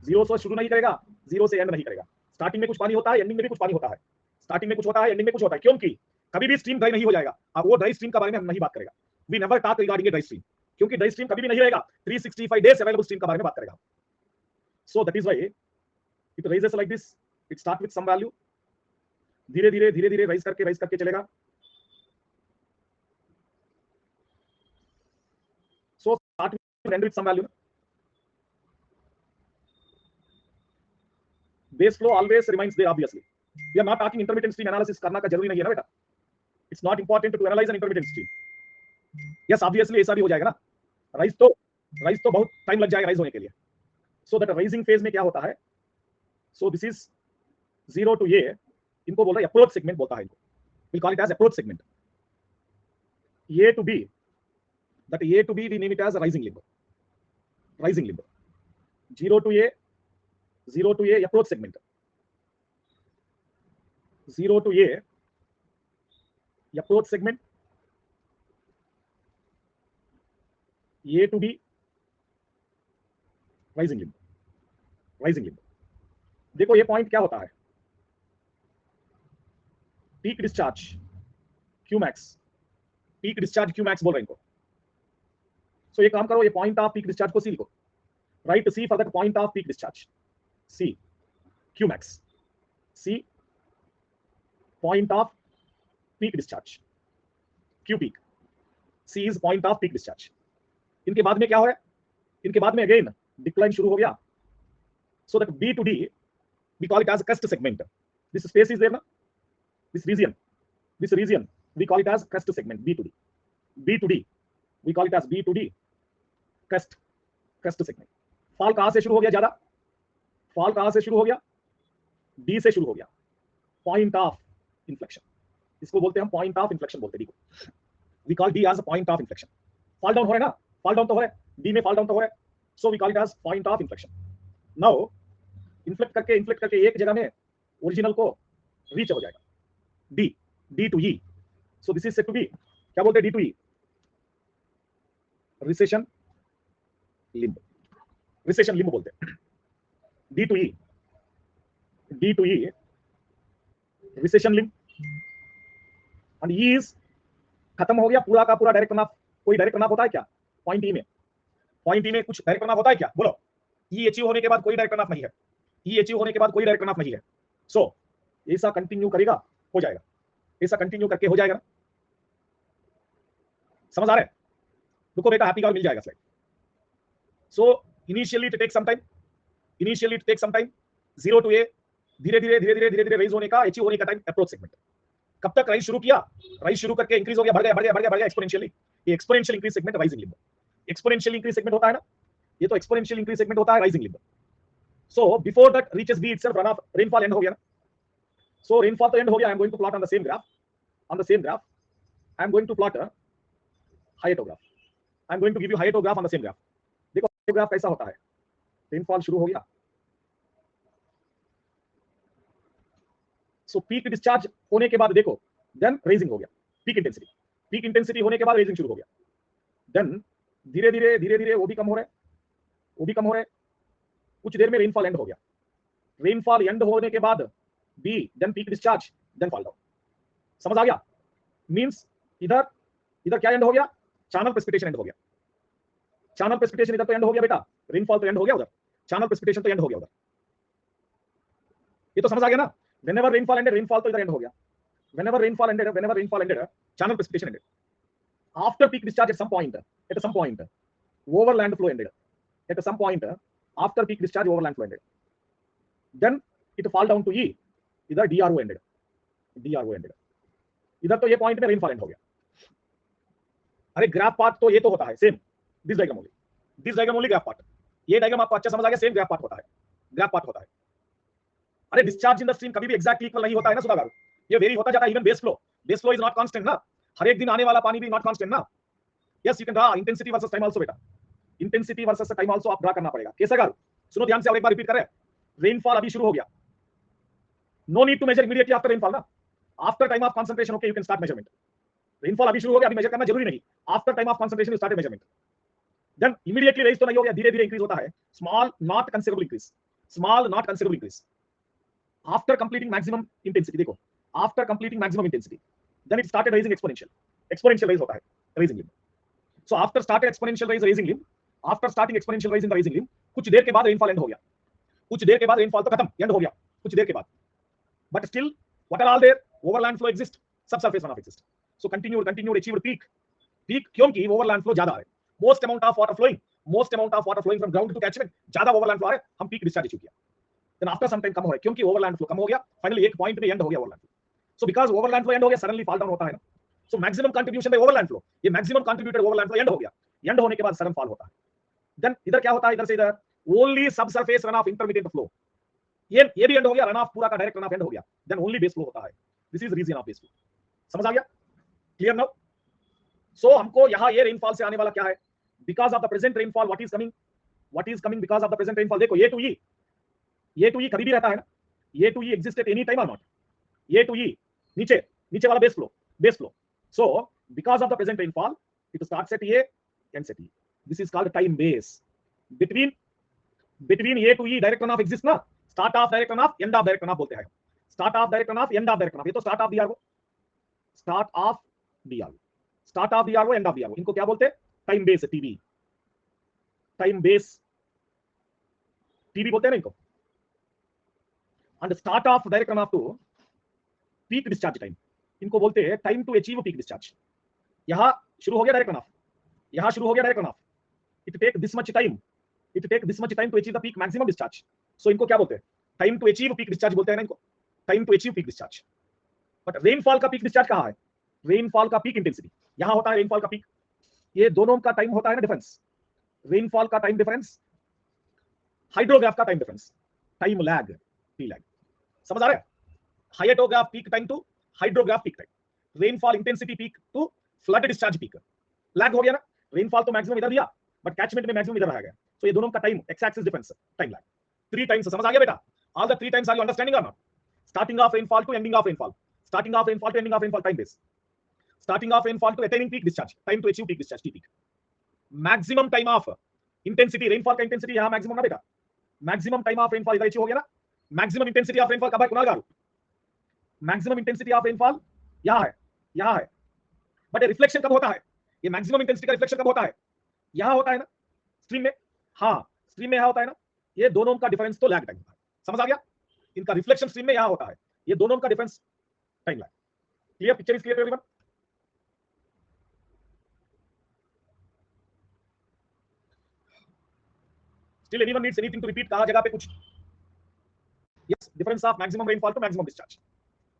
zero से शुरू नहीं करेगा, जीरो से एंड नहीं करेगा। स्टार्टिंग में कुछ पानी होता है, एंडिंग में भी कुछ पानी होता है, स्टार्टिंग में कुछ होता है, एंडिंग में कुछ होता है, क्योंकि कभी भी स्ट्रीम ड्राई नहीं हो जाएगा। अब वो ड्राई स्ट्रीम के बारे में हम नहीं बात करेगा, we never talk regarding dry stream, क्योंकि ड्राई स्ट्रीम कभी भी नहीं रहेगा, 365 डेज अवेलेबल स्ट्रीम के बारे में बात करेगा। So that is why it rises like this, it start with some value, धीरे धीरे राइज करके चलेगा। So start with end with some value. Base flow always remains there obviously, we are not talking intermittent stream analysis करना का जरूरी नहीं है ना बेटा, it's not important to analyze an intermittent stream. Yes obviously ऐसा भी हो जाएगा ना, राइज तो बहुत टाइम लग जाएगा राइज होने के लिए। सो दैट राइजिंग फेज में क्या होता है, so this is zero to ये, इनको बोल रहा है अप्रोच सेगमेंट बोलता है इनको, will call it as approach segment. A to B, that A to B we name it as rising limb, rising limb. Zero to A approach segment, zero to A approach segment, A to B rising limb, rising limb. देखो ये point क्या होता है, peak discharge Q max, peak discharge Q max बोल रहे हैं इनको। सो ये काम करो, ये पॉइंट ऑफ पीक डिस्चार्ज को सी लिखो, write C for that point of peak discharge, C Q max, C point of peak discharge, Q peak, C is point of peak discharge. इनके बाद में क्या है, इनके बाद में अगेन डिक्लाइन शुरू हो गया। So that B to D we call it as crest segment, this space is there na, this region we call it as crest segment, b to d, b to d we call it as b to d crest segment। Fall कहां से शुरू हो गया, ज्यादा fall कहां से शुरू हो गया, डी से शुरू हो गया, पॉइंट ऑफ इन्फ्लेक्शन, इसको बोलते हैं हम पॉइंट ऑफ इन्फ्लेक्शन बोलते हैं, डी को we call D as point of inflection. Fall down हो रहा है ना, फॉल डाउन तो हो रहा है, डी में फॉल डाउन तो हो रहा है, so we call it as point of inflection. Now inflect करके एक जगह में ओरिजिनल को रीच हो जाएगा, D to E. So this is said to be, क्या बोलते हैं, D to E recession limb, recession limb बोलते हैं, D to E recession limb. And E is खत्म हो गया पूरा का पूरा डायरेक्ट रनऑफ। कोई डायरेक्ट रनऑफ होता है क्या पॉइंट ई में, पॉइंट ई में कुछ डायरेक्ट रनऑफ होता है क्या, बोलो। ई अचीव होने के बाद कोई डायरेक्ट रनऑफ नहीं है, ई अचीव होने के बाद कोई डायरेक्ट रनऑफ नहीं है। सो ऐसा कंटिन्यू करेगा, हो जाएगा, ऐसा कंटिन्यू करके हो जाएगा ना, समझ आ रहा है। रुको बेटा, हैप्पी का मिल जाएगा slide. So initially it take some time, zero to A, धीरे धीरे रेज होने का, अचीव होने का टाइम अप्रोच सेगमेंट। कब तक राइज शुरू किया, राइज शुरू करके इंक्रीज हो गया, बढ़ गया एक्सपोनेंशियली, ये exponential increase segment rising limb. Exponential increase segment होता है ना, ये तो एक्सपोनेंशियल इंक्रीज सेगमेंट होता है rising limb. So before that reaches B itself, run off rainfall end हो गया ना। सो रेनफॉल तो एंड हो गया, I am going to plot on the same graph, I am going to plot hyetograph, I am going to give you hyetograph on the same graph. देखो hyetograph कैसा होता है, रेनफॉल शुरू हो गया, सो पीक डिस्चार्ज होने के बाद देखो, देन रेजिंग हो गया, पीक इंटेंसिटी होने के बाद रेजिंग शुरू हो गया, देन धीरे धीरे वो भी कम हो रहा है, कुछ देर में रेनफॉल एंड हो गया, रेनफॉल एंड होने के बाद B, then peak discharge, then fall down. समझ आ गया, मींस इधर क्या एंड हो गया, चैनल प्रेसिपिटेशन एंड हो गया, चैनल प्रेसिपिटेशन इधर तो एंड हो गया बेटा, रेनफॉल तो एंड हो गया उधर, चैनल प्रेसिपिटेशन तो एंड हो गया उधर। ये तो समझ आ गया ना, whenever rainfall ended, rainfall तो इधर एंड हो गया, whenever rainfall ended, channel precipitation ended, after peak discharge at some point overland flow ended, at some point after peak discharge overland flow ended, then it fall down to E, इधर DRO ended, DRO ended, इधर तो ये point में rainfall end हो गया। अरे graph part तो ये तो होता है same, this diagram only, this diagram only graph part. ये डायग्राम आपको अच्छा समझ आ गया, सेम ग्राफ पार्ट होता है, ग्राफ पार्ट होता है। अरे डिस्चार्ज इन द स्ट्रीम कभी भी एग्जैक्टली इक्वल नहीं होता है ना सुधा गारू, ये वेरी होता जाता है। Even base flow is not constant ना, हर एक दिन आने वाला पानी भी नॉट कांस्टेंट ना। Yes you can draw intensity versus time also बेटा, इंटेंसिटी वर्सेस टाइम आल्सो आप ड्रा करना पड़ेगा। कैसा गारू, सुनो ध्यान से और एक बार रिपीट करें। रेनफॉल अभी शुरू हो गया, no need to measure immediately after rainfall ना, after time of concentration okay you can start measurement. Rainfall अभी शुरू हो गया, अभी मेजर करना जरूरी नहीं, after time of concentration you start measurement. Then immediately raise तो नहीं हो गया, धीरे धीरे इंक्रीज होता है, small not considerable increase, small not considerable increase after completing maximum intensity. देखो after completing maximum intensity then it started rising exponential, exponential rise होता है rising limb. So after started exponential rise rising limb, after starting exponential rise in the rising limb, कुछ देर के बाद rainfall end हो गया, कुछ देर के बाद रेनफॉल तो खत्म एंड हो गया कुछ देर के बाद, but still what are all there, overland flow exist, subsurface run off exist. So continued achieved peak, peak क्योंकि ओवरलैंड फ्लो ज्यादा है, most amount of water flowing, most amount of water flowing from ground to catchment, ज्यादा overland flow आ रहा है, हम peak discharge achieve किया। Then after some time कम हो रहा है क्योंकि ओवरलैंड फ्लो कम हो गया, फाइनली एक पॉइंट पे एंड हो गया overland flow. So because overland flow end हो गया, सडनली फॉल डाउन होता है ना। So maximum contribution by overland flow, ये maximum contributed overland flow end हो गया, एंड होने के बाद सडन फॉल होता है। देन इधर क्या होता है, इधर से इधर only subsurface run of intermediate flow, ये भी एंड हो गया, रन ऑफ पूरा का डायरेक्ट रन ऑफ एंड हो गया, देन ओनली बेस फ्लो होता है। This is reason of base flow, समझ आ गया, क्लियर नाउ। सो हमको यहां ये रेनफॉल से आने वाला क्या है, because of the present rainfall what is coming because of the present rainfall. देखो ये टू ई कभी भी रहता है ना, ये to E exist at any time और नॉट, ये टू ई नीचे वाला base flow. So because of the present rainfall it starts at A ends at E, this is called time base. Between A to E direct run off exist ना, start of direct run off, end of direct run off बोलते हैं, start of direct run off, end of direct run off. ये तो start of D R वो, start of D R, start of D R वो, end of D R वो, इनको क्या बोलते हैं, time base, TB, time base TB बोलते हैं ना इनको। And start of direct run off to peak discharge time, इनको बोलते हैं time to achieve peak discharge. यहां शुरू हो गया डायरेक्ट रन ऑफ, यहां शुरू हो गया direct run off, it take this much time, to achieve the peak maximum discharge. So इनको क्या बोलते हैं, time to achieve peak discharge बोलते हैं ना इनको, time to achieve peak discharge. But rainfall का पीक डिस्चार्ज कहां है, रेनफॉल का पीक इंटेंसिटी यहां होता है, रेनफॉल का पीक, ये दोनों का टाइम होता है ना डिफरेंस, रेनफॉल का टाइम डिफरेंस, हाइड्रोग्राफ का time difference, time lag, T lag, समझ आ रहा है। Hydrograph peak time to hydrograph peak time, rainfall intensity peak to flood discharge peak, lag हो गया ना, रेनफॉल तो मैक्सिमम इधर दिया बट कैचमेंट में मैक्सिमम इधर रह गया। सो ये दोनों का time X axis difference, time lag, 3 times, समझ आ गया बेटा, all the 3 times are you understanding और not. Starting of rainfall to ending of rainfall, starting of rainfall to ending of rainfall, time base, starting of rainfall to attaining peak discharge, time to achieve peak discharge, T peak, maximum time of intensity, rainfall का intensity यहाँ maximum ना बेटा, maximum time of rainfall इधर achieve हो गया ना, maximum intensity of rainfall कब है कुणाल गारू, maximum intensity of rainfall यहाँ है, बट रिफ्लेक्शन कब होता है, ये maximum intensity का रिफ्लेक्शन कब होता है, यहाँ होता है ना स्ट्रीम में, हाँ स्ट्रीम में यहाँ होता है ना, ये दोनों का डिफरेंस तो लैग टाइम है, समझ आ गया, इनका रिफ्लेक्शन स्ट्रीम में यहाँ होता है, ये दोनों का difference time lag, clear, picture is clear everyone. Still anyone needs anything to repeat, कहा जगह पे कुछ, yes, difference of maximum rainfall to maximum discharge,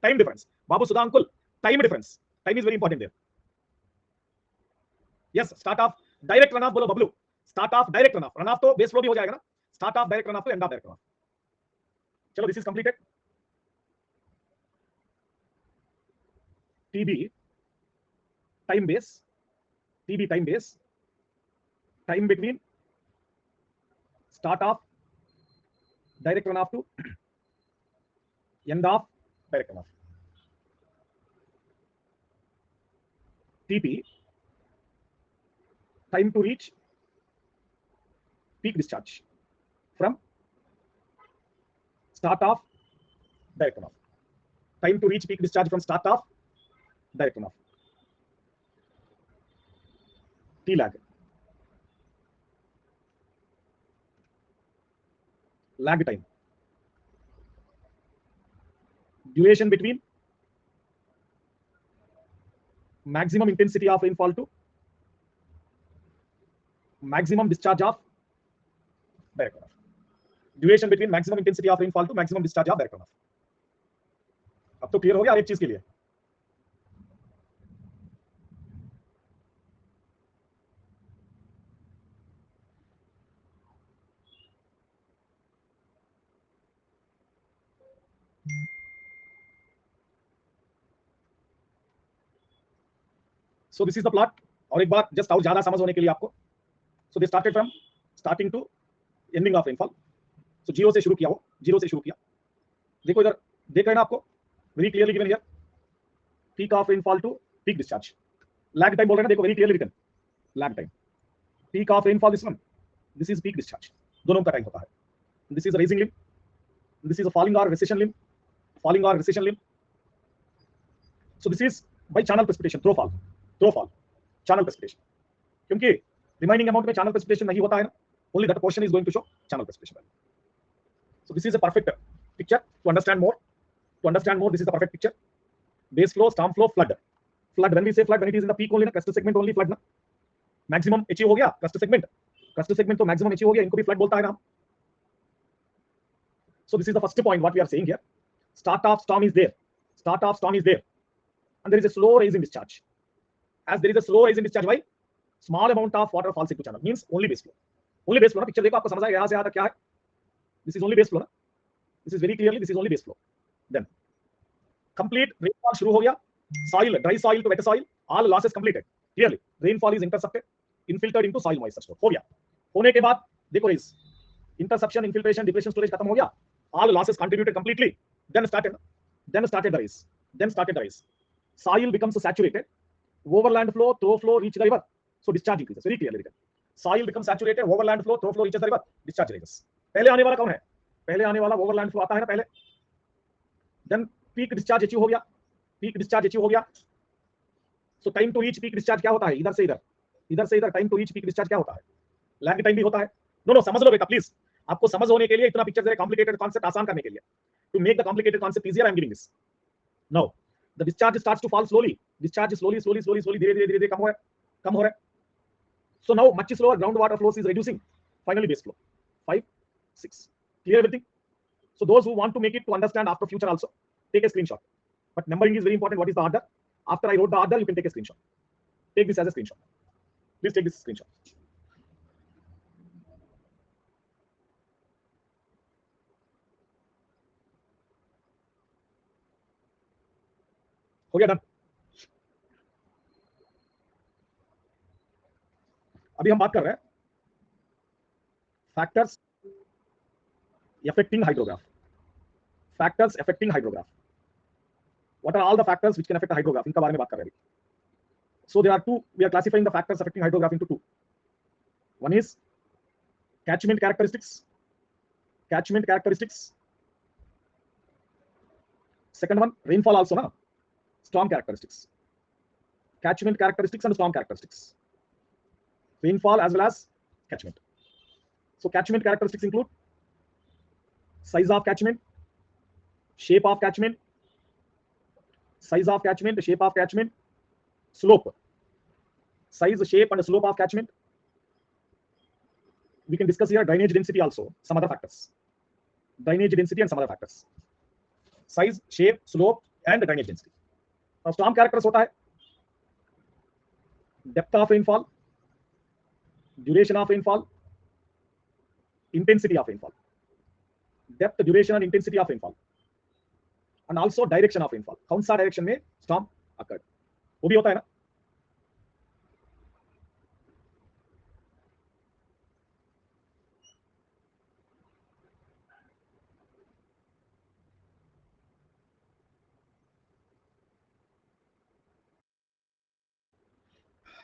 time difference, बाबू Sudha Ankul, time difference, time is very important there, yes, start of direct run off, बोलो Bablu, start of direct run off तो base flow भी हो जाएगा ना, start of direct run off to end of direct run off. चलो this is completed, TB time base, TB time base, time between start of direct runoff to end of direct runoff, TP time to reach peak discharge from start of direct runoff, time to reach peak discharge from start of direct runoff, T lag, lag time, duration between maximum intensity of rainfall to maximum discharge of direct runoff, duration between maximum intensity of rainfall to maximum discharge of direct runoff, अब तो clear हो गया हर एक चीज के लिए। सो this is the plot. और एक बार जस्ट और ज्यादा समझ होने के लिए आपको, so they started from starting to ending of rainfall. So zero से शुरू किया, वो जीरो से शुरू किया। देखो इधर देख रहे हैं ना आपको, very clearly given here, peak of rainfall to peak discharge. Lag time बोल रहे हैं ना, देखो very clearly written lag time. Peak of rainfall this one, this is peak discharge, दोनों का टाइम होता है। This is rising limb, this is a falling और रिसेशन लिम, फॉलिंग और recession limb. So this is by channel precipitation, through fall channel precipitation, क्योंकि remaining amount में channel precipitation नहीं होता है ना, only that portion is going to show channel precipitation value. So this is a perfect picture to understand more. To understand more, this is the perfect picture. Base flow, storm flow, flood. Flood, when we say flood, when it is in the peak only, na, crest segment only flood ना, maximum achieve हो गया crest segment तो maximum achieve हो गया, इनको भी flood बोलता है ना। So this is the first point what we are saying here. Start of storm is there, and there is a slow rise in discharge. As there is a slow rise in discharge, why? Small amount of water falls into channel, means only base flow. Only base flow ना, picture देखो आपको समझ आएगा यहाँ से यहाँ तक क्या है। This is only base flow ना, this is very clearly this is only base flow. Then complete rainfall शुरू हो गया, soil, dry soil to wet soil, all losses completed. Clearly rainfall is intercepted, infiltrated into soil moisture store, हो गया। होने के बाद देखो इस interception, infiltration, depletion, storage खत्म हो गया, all losses contributed completely. Then started the race. Soil becomes saturated, overland flow, throw flow reach the river, so discharge increases, very clearly written. Soil becomes saturated, overland flow, throw flow reaches the river, discharge rises. पहले आने वाला कौन है? पहले आने वाला overland flow आता है ना पहले। Then peak discharge अचीव हो गया, so time to reach peak discharge क्या होता है? इधर से इधर time to reach peak discharge क्या होता है? Lag time भी होता है। नो समझ लो बेटा प्लीज, आपको समझ होने के लिए इतना पिक्चर कॉम्प्लिकेटेड कॉन्सेप्ट आसान करने के लिए, to make the complicated concept easier I am giving this. Now the discharge starts to fall slowly, discharge slowly धीरे कम हो रहा है। So now much slower groundwater flows is reducing, finally base flow 5 6, clear everything? So those who want to make it to understand after future also, take a screenshot, but numbering is very important. What is the order? After I wrote the order, you can take a screenshot, take this as a screenshot, please take this screenshot. हो गया done. अभी हम बात कर रहे हैं factors affecting hydrograph. Factors affecting hydrograph. What are all the factors which can affect the hydrograph? इनका बारे में बात कर रहे हैं। So there are two. We are classifying the factors affecting hydrograph into two. One is catchment characteristics. Second one, rainfall also na, storm characteristics. Catchment characteristics and storm characteristics. Rainfall as well as catchment. So catchment characteristics include size of catchment, shape of catchment, slope, size, shape and slope of catchment. We can discuss here drainage density also, some other factors. Drainage density and some other factors. Size, shape, slope and drainage density. Now storm characters होता है depth of rainfall, duration of rainfall, intensity of rainfall. Depth, duration and intensity of rainfall, and also direction of rainfall. कौन सा direction में storm occurred, वो भी होता है ना।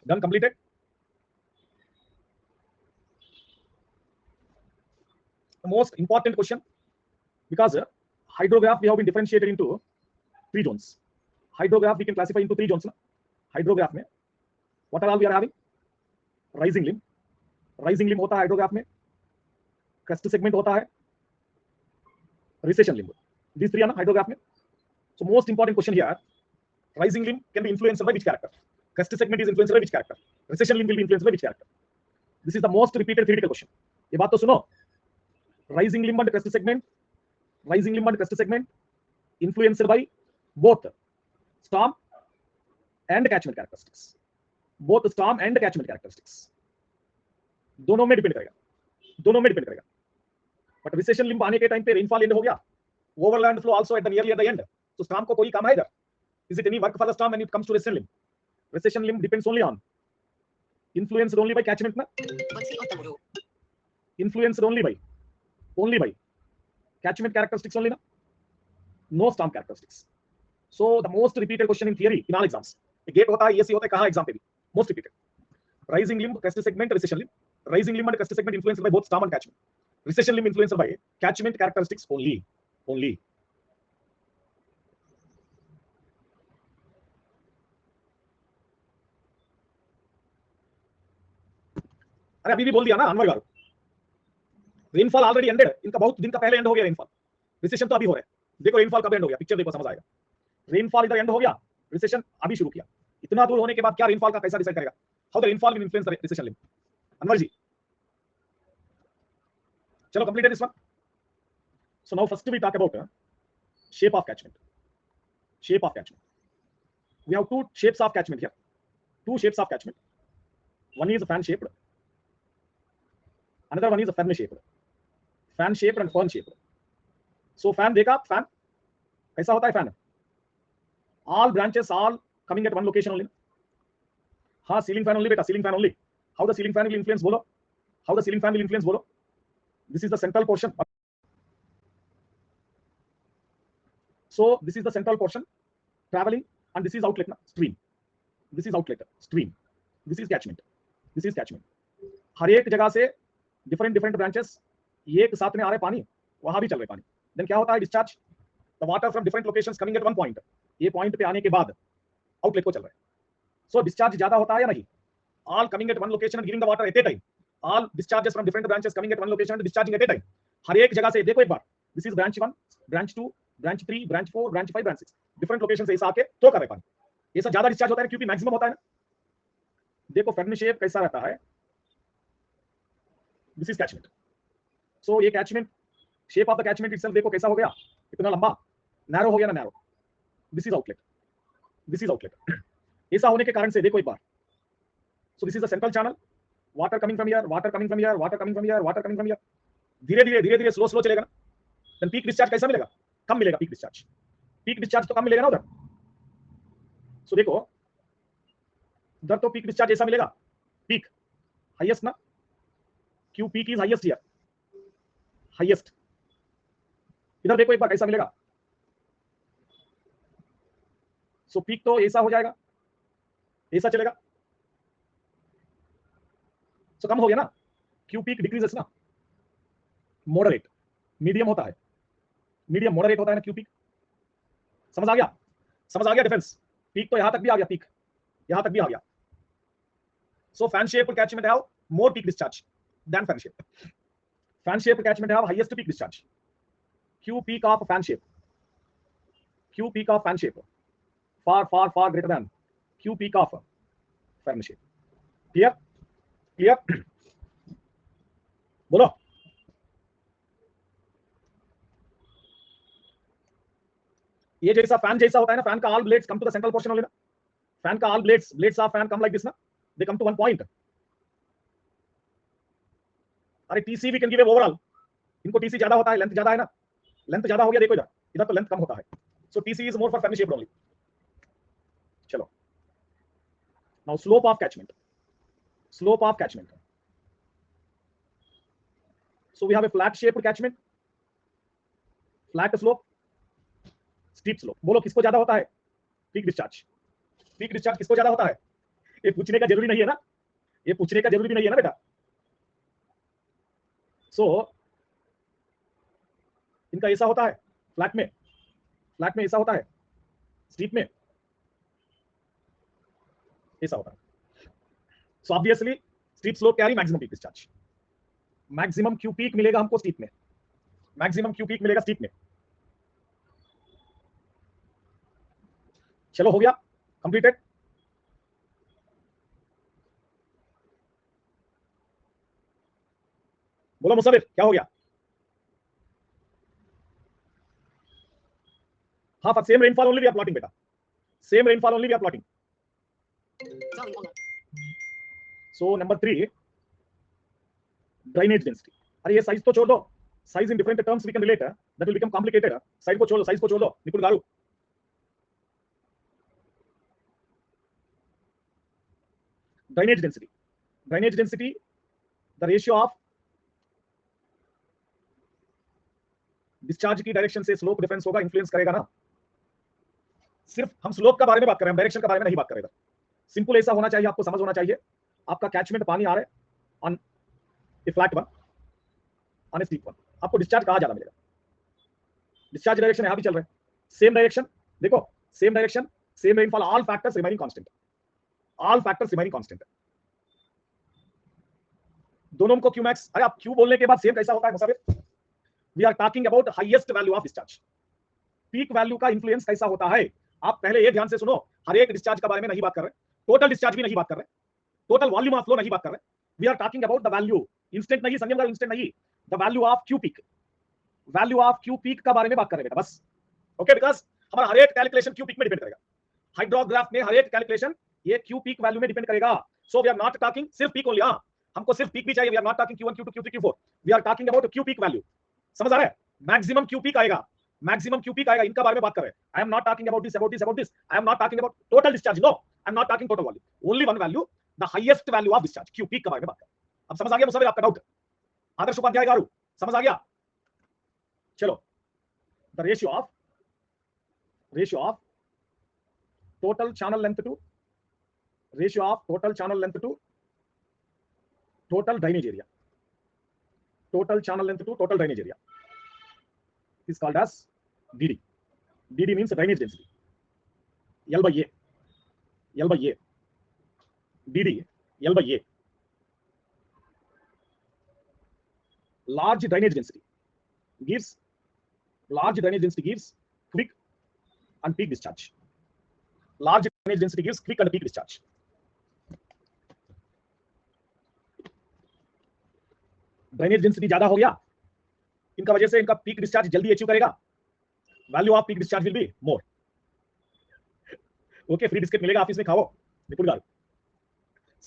Done, completed. The most important question, because hydrograph we have been differentiated into three zones. Hydrograph we can classify into three zones. Hydrograph में what are all we are having? Rising limb होता है hydrograph में, crest segment होता है, recession limb. These three are ना hydrograph में. So most important question here, rising limb can be influenced by which character? Crest segment is influenced by which character? Recession limb will be influenced by which character? This is the most repeated theoretical question. ये बात तो सुनो, rising limb and crest segment influenced by both storm and catchment characteristics, both storm and catchment characteristics, दोनों में depend करेगा, दोनों में depend करेगा. बट रिसेशन लिम्ब आने के टाइम पे रेनफॉल एंड हो गया, overland flow also at the nearly at the end. तो स्टॉर्म को कोई काम है इधर? Is it any work for the storm when it comes to recession limb? Recession limb depends only on, influenced only by catchment na, influenced only by catchment characteristics only na, no storm characteristics. So the most repeated question in theory in all exams, gate hota hai, ESE hota hai, kahan exam pe bhi most repeated, rising limb crest segment recession limb, rising limb and crest segment influenced by both storm and catchment, recession limb influenced by catchment characteristics only. अरे अभी भी बोल दिया ना अनवर गारू, rainfall already ended, इनका बहुत दिन का पहले एंड हो गया रेनफॉल, रिसेशन तो अभी हो रहा है. देखो रेनफॉल कब एंड हो गया, पिक्चर देखो समझ आएगा. रेनफॉल इधर एंड हो गया, रिसेशन अभी शुरू किया. इतना दूर होने के बाद क्या रेनफॉल का कैसा डिसाइड करेगा? How the rainfall will influence the recession limb. Anwar ji चलो completed this one. So now first we talk about shape of catchment. Shape of catchment, we have two shapes of catchment here, two shapes of catchment. One is fan shaped, another one is a fan shaped and fern shaped. So fan देखा, fan कैसा होता है? fan all branches all coming at one location only. हाँ ceiling fan only बेटा, ceiling fan only. How the ceiling fan will influence बोलो, how the ceiling fan will influence बोलो. This is the central portion, so this is the central portion traveling and this is outlet na, stream. This is outlet, stream. This is catchment, this is catchment. हर एक जगह से different branches एक साथ में आ रहे पानी, वहां भी चल रहे पानी. देन क्या होता है? Discharge the water from different locations coming at one point. ये पॉइंट पे आने के बाद आउटलेट को चल रहा है. सो डिस्चार्ज ज्यादा होता है या नहीं? All coming at one location and giving the water at a time, all discharges from different branches coming at one location and discharging at a time. हर एक जगह से देखो एक बार, this is branch 1, branch 2, branch 3, branch 4, branch 5, branch 6, different location से ऐसा आके थ्रो कर रहे पानी. ये सब ज्यादा डिस्चार्ज होता है क्योंकि मैक्सिमम होता है ना. देखो फैन शेप कैसा रहता है, दिस इज कैचमेंट. सो ये catchment, shape of the catchment itself देखो कैसा हो गया, इतना लंबा, नैरो हो गया ना narrow. This is outlet, this is outlet. ऐसा होने के कारण से देखो एक बार, so this is the central channel, water coming from here, water coming from here, water coming from here, water coming from here. धीरे-धीरे स्लो चलेगा ना. देन पीक डिस्चार्ज कैसा मिलेगा? कम मिलेगा पीक डिस्चार्ज तो कम मिलेगा ना उधर. सो देखो उधर तो पीक डिस्चार्ज ऐसा मिलेगा, पीक हाईएस्ट ना, Q peak is highest here, highest. इधर देखो एक बार कैसा मिलेगा. सो पीक तो ऐसा हो जाएगा, ऐसा चलेगा. सो कम हो गया ना, क्यू पीक डिक्रीजेस ना, मॉडरेट मीडियम होता है, मीडियम मॉडरेट होता है ना क्यू पीक. समझ आ गया डिफरेंस. पीक तो यहां तक भी आ गया, पीक यहां तक भी आ गया. So fan shape catchment have more peak discharge then fan shape. Fan shape catchment have highest peak discharge. Q peak of fan shape. Q peak of fan shape far greater than Q peak of fan shape. Clear? बोलो. ये जैसा fan जैसा होता है ना, fan का all blades come to the central portion only ना. Fan का all blades of fan come like this ना, they come to one point. अरे TC we can give overall, इनको टीसी ज्यादा होता है, लेंथ ज्यादा है ना, लेंथ ज्यादा हो गया. देखो इधर तो लेंथ कम होता है. So TC is more for fan shape only. चलो now slope of catchment. So we have a flat shaped catchment, flat slope, steep slope. बोलो किसको ज्यादा होता है? पीक डिस्चार्ज किसको ज्यादा होता है? ये पूछने का जरूरी नहीं है ना, ये पूछने का जरूरी भी नहीं है ना बेटा. सो इनका ऐसा होता है, फ्लैट में ऐसा होता है, स्टीप में ऐसा होता है. So obviously steep slope carry maximum peak discharge. Maximum Q peak मिलेगा हमको स्टीप में, मैक्सिमम क्यू पीक मिलेगा स्टीप में. चलो हो गया कंप्लीटेड. बोलो मुसाफिर क्या हो गया? half same rainfall only we are plotting beta, same rainfall only we are plotting. So number 3, drainage density. अरे ये साइज तो छोड़ दो, size in different terms we can relate, that will become complicated. Size को छोड़ दो, size को छोड़ दो Nipun garu. Drainage density, drainage density, the ratio of discharge की डायरेक्शन से स्लोप डिफरेंस होगा, इन्फ्लुएंस करेगा ना. सिर्फ हम स्लोप का बारे में बात कर रहे हैं, डायरेक्शन का बारे में नहीं बात कर रहे. सिंपल ऐसा होना चाहिए, आपको समझ होना चाहिए, आपका कैचमेंट पानी आ रहा है on A flat one, on A steep one, आपको डिस्चार्ज कहां ज्यादा मिलेगा? डिस्चार्ज डायरेक्शन यहां भी चल रहा है, सेम डायरेक्शन, देखो same direction, same rainfall, all factors remaining constant, all factors remaining constant. दोनों को क्यू मैक्स, अरे आप क्यू बोलने के बाद सेम कैसा होता है Musafir? We are talking about highest value of discharge. Peak value का इंफ्लुएंस कैसा होता है? आप पहले ये ध्यान से सुनो, हर एक डिस्चार्ज के बारे में नहीं बात कर रहे, टोटल डिस्चार्ज भी नहीं बात कर रहे, टोटल वॉल्यूम ऑफ फ्लो नहीं बात कर रहे. We are talking about the value, instant नहीं, संयम का इंस्टेंट नहीं, the value of Q peak, value of Q peak का बारे में बात कर रहे हैं बस. ओके, बिकॉज हमारा हर एक कैलकुलेशन क्यू पीक में डिपेंड करेगा. हाइड्रोग्राफ में हर एक कैलकुलेशन ये क्यू पीक वैल्यू में डिपेंड करेगा. So we are not talking सिर्फ पीक ओनली. हां, हमको सिर्फ पीक भी चाहिए. We are not talking Q1 Q2 Q3 Q4, we are talking about Q peak value. समझ आ रहा है? मैक्सिमम क्यू पीक आएगा, मैक्सिमम क्यू पीक आएगा, इनका बारे में बात कर रहे हैं. आई am not talking about this, about this, about this. I am not talking about total discharge. No, I am not talking total volume, only one value, the highest value of discharge, Q peak के बारे में बात कर. अब समझ आ गया मुझे आपका डाउट? आदर्श उपाध्याय गारू, समझ आ गया? चलो, the ratio of total channel length to, ratio of total channel length to total drainage area, total channel length to total drainage area is called as DD. DD means drainage density. L by A, L by A, DD, L by A. Large drainage density gives quick and peak discharge. Large drainage density gives quick and peak discharge. Drainage density ज्यादा हो गया, इनका वजह से इनका peak discharge जल्दी achieve करेगा. Value of peak discharge will be more. Okay, free biscuit मिलेगा ऑफिस में, खाओ निपुण गारू.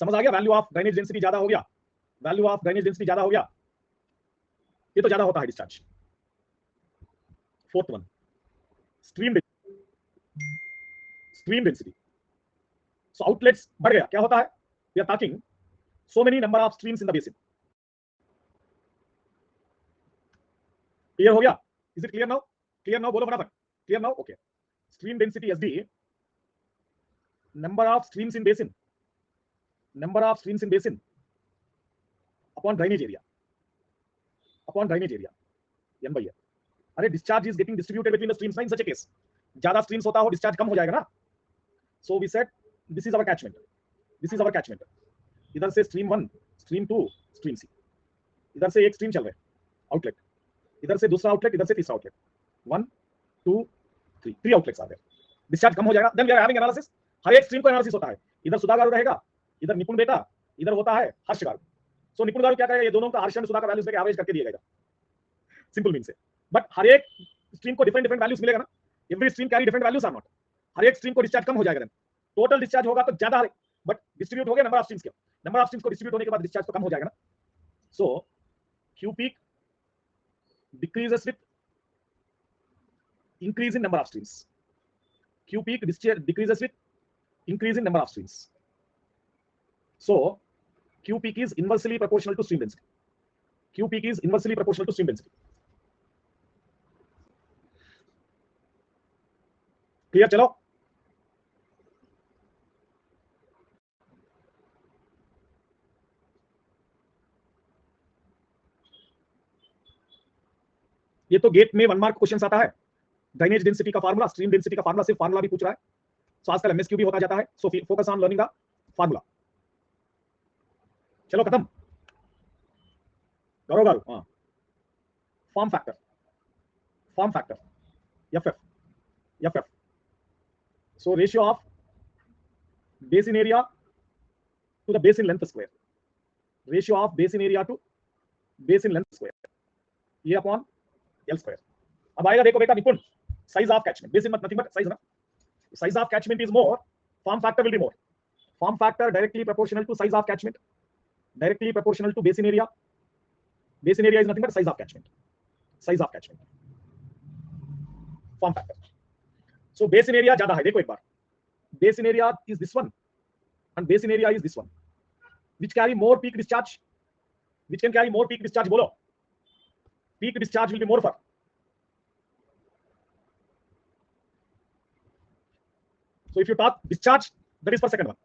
समझ आ गया? वैल्यू ऑफ ड्रेनेज डेंसिटी ज्यादा हो गया, वैल्यू ऑफ ड्रेनेज डेंसिटी ज्यादा हो गया, ये तो ज्यादा होता है discharge. Fourth one, stream density. So outlets बढ़ गया, क्या होता है? We are talking so many number of streams in the basin. Clear हो गया? Is it clear now? Clear now? बोलो फटाफट. Clear now? Okay. Stream density SD, number of streams in basin, number of streams in basin upon drainage area, upon drainage area, n by n. अरे discharge is getting distributed between the streams. In such a case, ज्यादा streams होता हो discharge कम हो जाएगा ना. So we said this is our catchment, this is our catchment. इधर से स्ट्रीम 1, स्ट्रीम 2, स्ट्रीम सी, इधर से एक स्ट्रीम चल रहा है आउटलेट, इधर से दूसरा आउटलेट, इधर से तीसरा आउटलेट, 1 2 3, 3 आउटलेट्स आ गए. डिस्चार्ज कम हो जाएगा. Then we are having analysis. हर एक स्ट्रीम को एनालिसिस होता है. इधर सुधा गारू रहेगा, इधर निपुण बेटा, इधर होता है हर्ष गारू. सो निपुण गारू क्या करेगा? ये दोनों का हर्ष और सुधा का वैल्यूज लेके एवरेज करके दिया जाएगा, सिंपल मीन से. बट हर एक स्ट्रीम को डिफरेंट डिफरेंट वैल्यूज मिलेगा ना. Every stream carry different values are not. हर एक स्ट्रीम को डिस्चार्ज कम हो जाएगा. देन टोटल डिस्चार्ज होगा तो ज्यादा है, बट डिस्ट्रीब्यूट हो गया नंबर ऑफ स्ट्रीम्स के. नंबर ऑफ स्ट्रीम्स को डिस्ट्रीब्यूट होने के बाद डिस्चार्ज तो कम हो जाएगा ना. So Q peak decreases with increase in number of streams. Q peak decreases with increase in number of streams. So Q peak is inversely proportional to stream density. Q peak is inversely proportional to stream density. Clear? चलो, ये तो gate में 1 mark question आता है. Drainage density का formula, stream density का formula, सिर्फ formula भी पूछ रहा है. सो आजकल एमएसक्यू भी होता जाता है. So focus on learning the formula. चलो खत्म करो गारू. हाँ, form factor, form factor F. So ratio of basin area to the basin length square, ratio of basin area to basin length square, ये अपॉन एल स्क्वायर. अब आएगा देखो बेटा निपुण, size of catchment, basin but nothing but size, na? Size of catchment is more, form factor will be more. Form factor directly proportional to size of catchment, directly proportional to basin area. Basin area is nothing but size of catchment. Size of catchment. Form factor. So basin area ज्यादा है, देखो एक बार. Basin area is this one, and basin area is this one. Which carry more peak discharge? Which can carry more peak discharge? बोलो. Peak discharge will be more for. So if you talk discharge, that is for second one.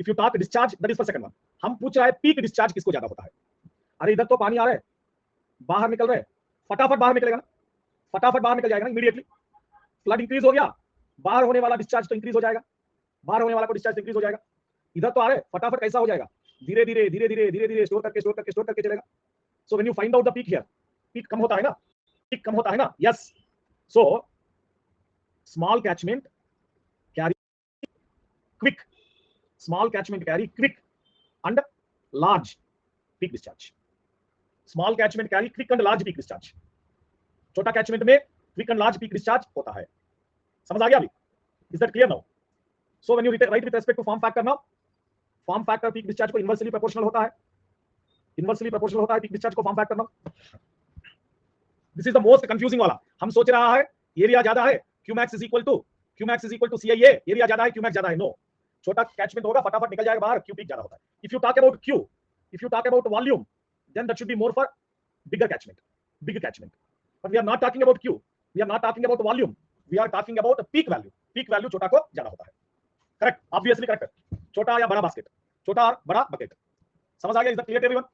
If you talk discharge, that is for second one. हम पूछ रहा है peak discharge किसको ज्यादा होता है? अरे इधर तो पानी आ रहा है, बाहर निकल रहा है, फटाफट बाहर निकलेगा ना, फटाफट बाहर निकल जाएगा ना, इमीडिएटली. फ्लड इंक्रीज हो गया, बाहर होने वाला डिस्चार्ज तो इंक्रीज हो जाएगा, बाहर होने वाला को डिस्चार्ज इंक्रीज हो जाएगा. इधर तो आ रहा है, फटाफट कैसा हो जाएगा, धीरे धीरे धीरे धीरे धीरे धीरे स्टोर करके स्टोर करके स्टोर करके चलेगा. So when you find out the peak here, peak कम होता है ना, पीक कम होता है ना. Yes. So small catchment carry quick, small catchment carry quick and large peak discharge. Small catchment carry quick and large peak discharge. छोटा catchment में quick and large peak discharge होता है. समझ आ गया अभी? Is that clear now? So when you write with respect to form factor now, form factor peak discharge को inversely proportional होता है. Inversely proportional होता है peak discharge को form factor now. This is the most confusing वाला. हम सोच रहा है एरिया ज्यादा है, Qmax is equal to CIA, area ज्यादा है, Qmax ज्यादा है. No. छोटा कैचमेंट होगा, फटाफट निकल जाएगा बाहर, क्यू पीक ज्यादा होता है. If you talk about Q, if you talk about volume, then that should be more for bigger catchment, bigger catchment. But we are not talking about Q, we are not talking about volume, we are talking about peak value. Peak value छोटा को ज्यादा होता है. Correct, obviously correct. छोटा या बड़ा basket, छोटा और बड़ा बकेट. समझ आ गया? Is that clear to everyone?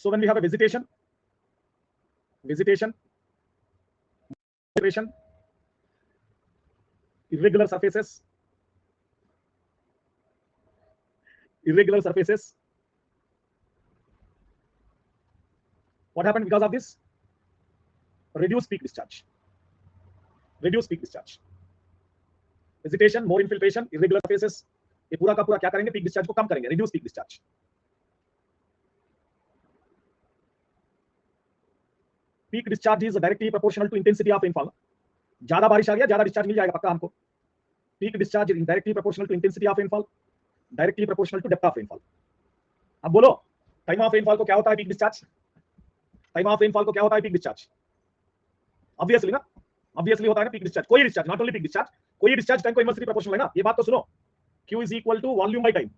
So when we have a vegetation, irregular surfaces, what happened because of this? Reduced peak discharge. Vegetation, more infiltration, irregular surfaces, ये पूरा का पूरा क्या करेंगे? पीक डिस्चार्ज को कम करेंगे, reduce peak discharge. Peak discharge is directly proportional to intensity of rainfall. ज्यादा बारिश आ गया, ज्यादा डिस्चार्ज मिल जाएगा पक्का हमको. Peak discharge is directly proportional to intensity of rainfall, directly proportional to depth of rainfall. अब बोलो, टाइम ऑफ रेनफॉल को क्या होता है peak discharge? Time of rainfall को क्या होता है पीक डिस्चार्ज? ऑब्वियसली ना, ऑब्वियसली होता है ना पीक डिस्चार्ज. कोई discharge, not only peak discharge, कोई डिस्चार्ज टाइम को इनवर्सली प्रोपोर्शनल है ना. ये बात तो सुनो, Q is equal to volume by time.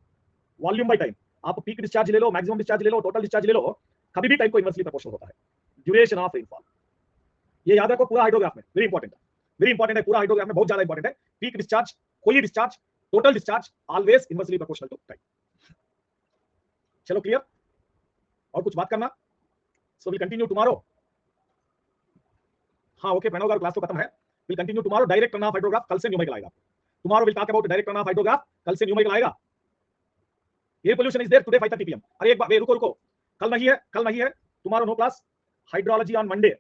Volume by time. आप पीक डिस्चार्ज ले लो, मैक्सिमम डिस्चार्ज ले लो, टोटल डिस्चार्ज ले लो, कभी भी टाइम को इनवर्सली प्रोपोर्शनल होता है. ड्यूरेशन ऑफ रेनफॉल, ये याद रखो पूरा हाइड्रोग्राफ में, वेरी इंपॉर्टेंट है, पूरा हाइड्रोग्राफ में बहुत ज्यादा इंपॉर्टेंट है. पीक डिस्चार्ज, कोई discharge, total discharge, always inversely proportional to time. चलो क्लियर? और कुछ बात करना? So will continue tomorrow. हाँ ओके, प्रणव क्लास तो खत्म है. Will continue tomorrow. Direct run off hydrograph कल से न्यूमेरिकल आएगा. Tomorrow will talk about direct run off hydrograph, कल से न्यूमेरिकल आएगा. Air pollution is there today 5:30 PM. अरे एक बार रुको, कल नहीं है, tomorrow no class. Hydrology on Monday.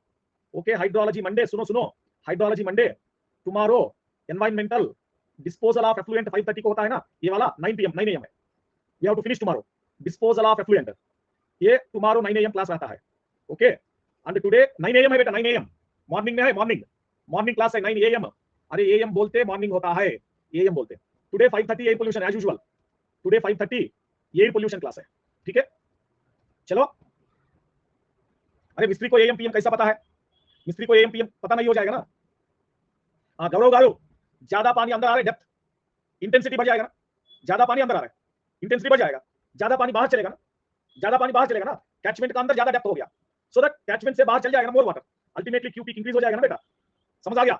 Okay, hydrology Monday. सुनो, hydrology Monday. Tomorrow environmental disposal of effluent 5:30 को होता है ना, ये वाला 9 AM है. We have to finish tomorrow. Disposal of effluent, ये टुमारो 9 AM क्लास रहता है. ओके, एंड टुडे 9 AM है बेटा, 9 AM मॉर्निंग में है. मॉर्निंग क्लास है 9 AM. अरे AM बोलते मॉर्निंग होता है, AM बोलते. Today 5:30 air pollution as usual. Today 5:30 air pollution class है. ठीक है, चलो. अरे मिस्त्री को AM PM कैसा पता है? मिस्त्री को AM PM पता नहीं हो जाएगा ना. हाँ गौरव, ज्यादा पानी अंदर आ रहा है, डेप्थ इंटेंसिटी बढ़ जाएगा ना. ज्यादा पानी अंदर आ रहा है, इंटेंसिटी बढ़ जाएगा. ज्यादा पानी बाहर चलेगा ना, कैचमेंट का अंदर ज्यादा डेप्थ हो गया, सो दैट कैचमेंट से बाहर चल जाएगा more water. Ultimately Q peak increase हो जाएगा ना बेटा. समझ आ गया?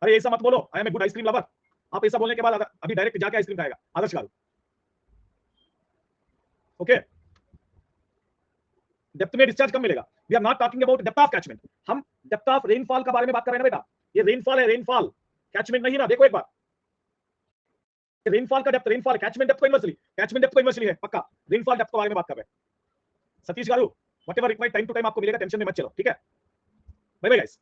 अरे ऐसा मत बोलो, I am a good ice cream lover. आप ऐसा बोलने के बाद अभी डायरेक्ट जाके आइसक्रीम खाएगा आदर्श गारू. ओके, डेप्थ में डिस्चार्ज कम मिलेगा. We are not talking about depth of catchment. हम डेप्थ ऑफ रेनफॉल का बारे में बात कर रहे हैं ना बेटा. ये रेनफॉल है, रेनफॉल, कैचमेंट नहीं ना. देखो एक बार, रेनफॉल का डेप्थ, रेनफॉल कैचमेंट डेप्थ को इनवर्सली है पक्का. रेनफॉल डेप्थ के बारे में बात कर रहे हैं. Satish garu, whatever required time to time आपको मिलेगा, टेंशन में मत चलो. ठीक है, बाय बाय गाइस.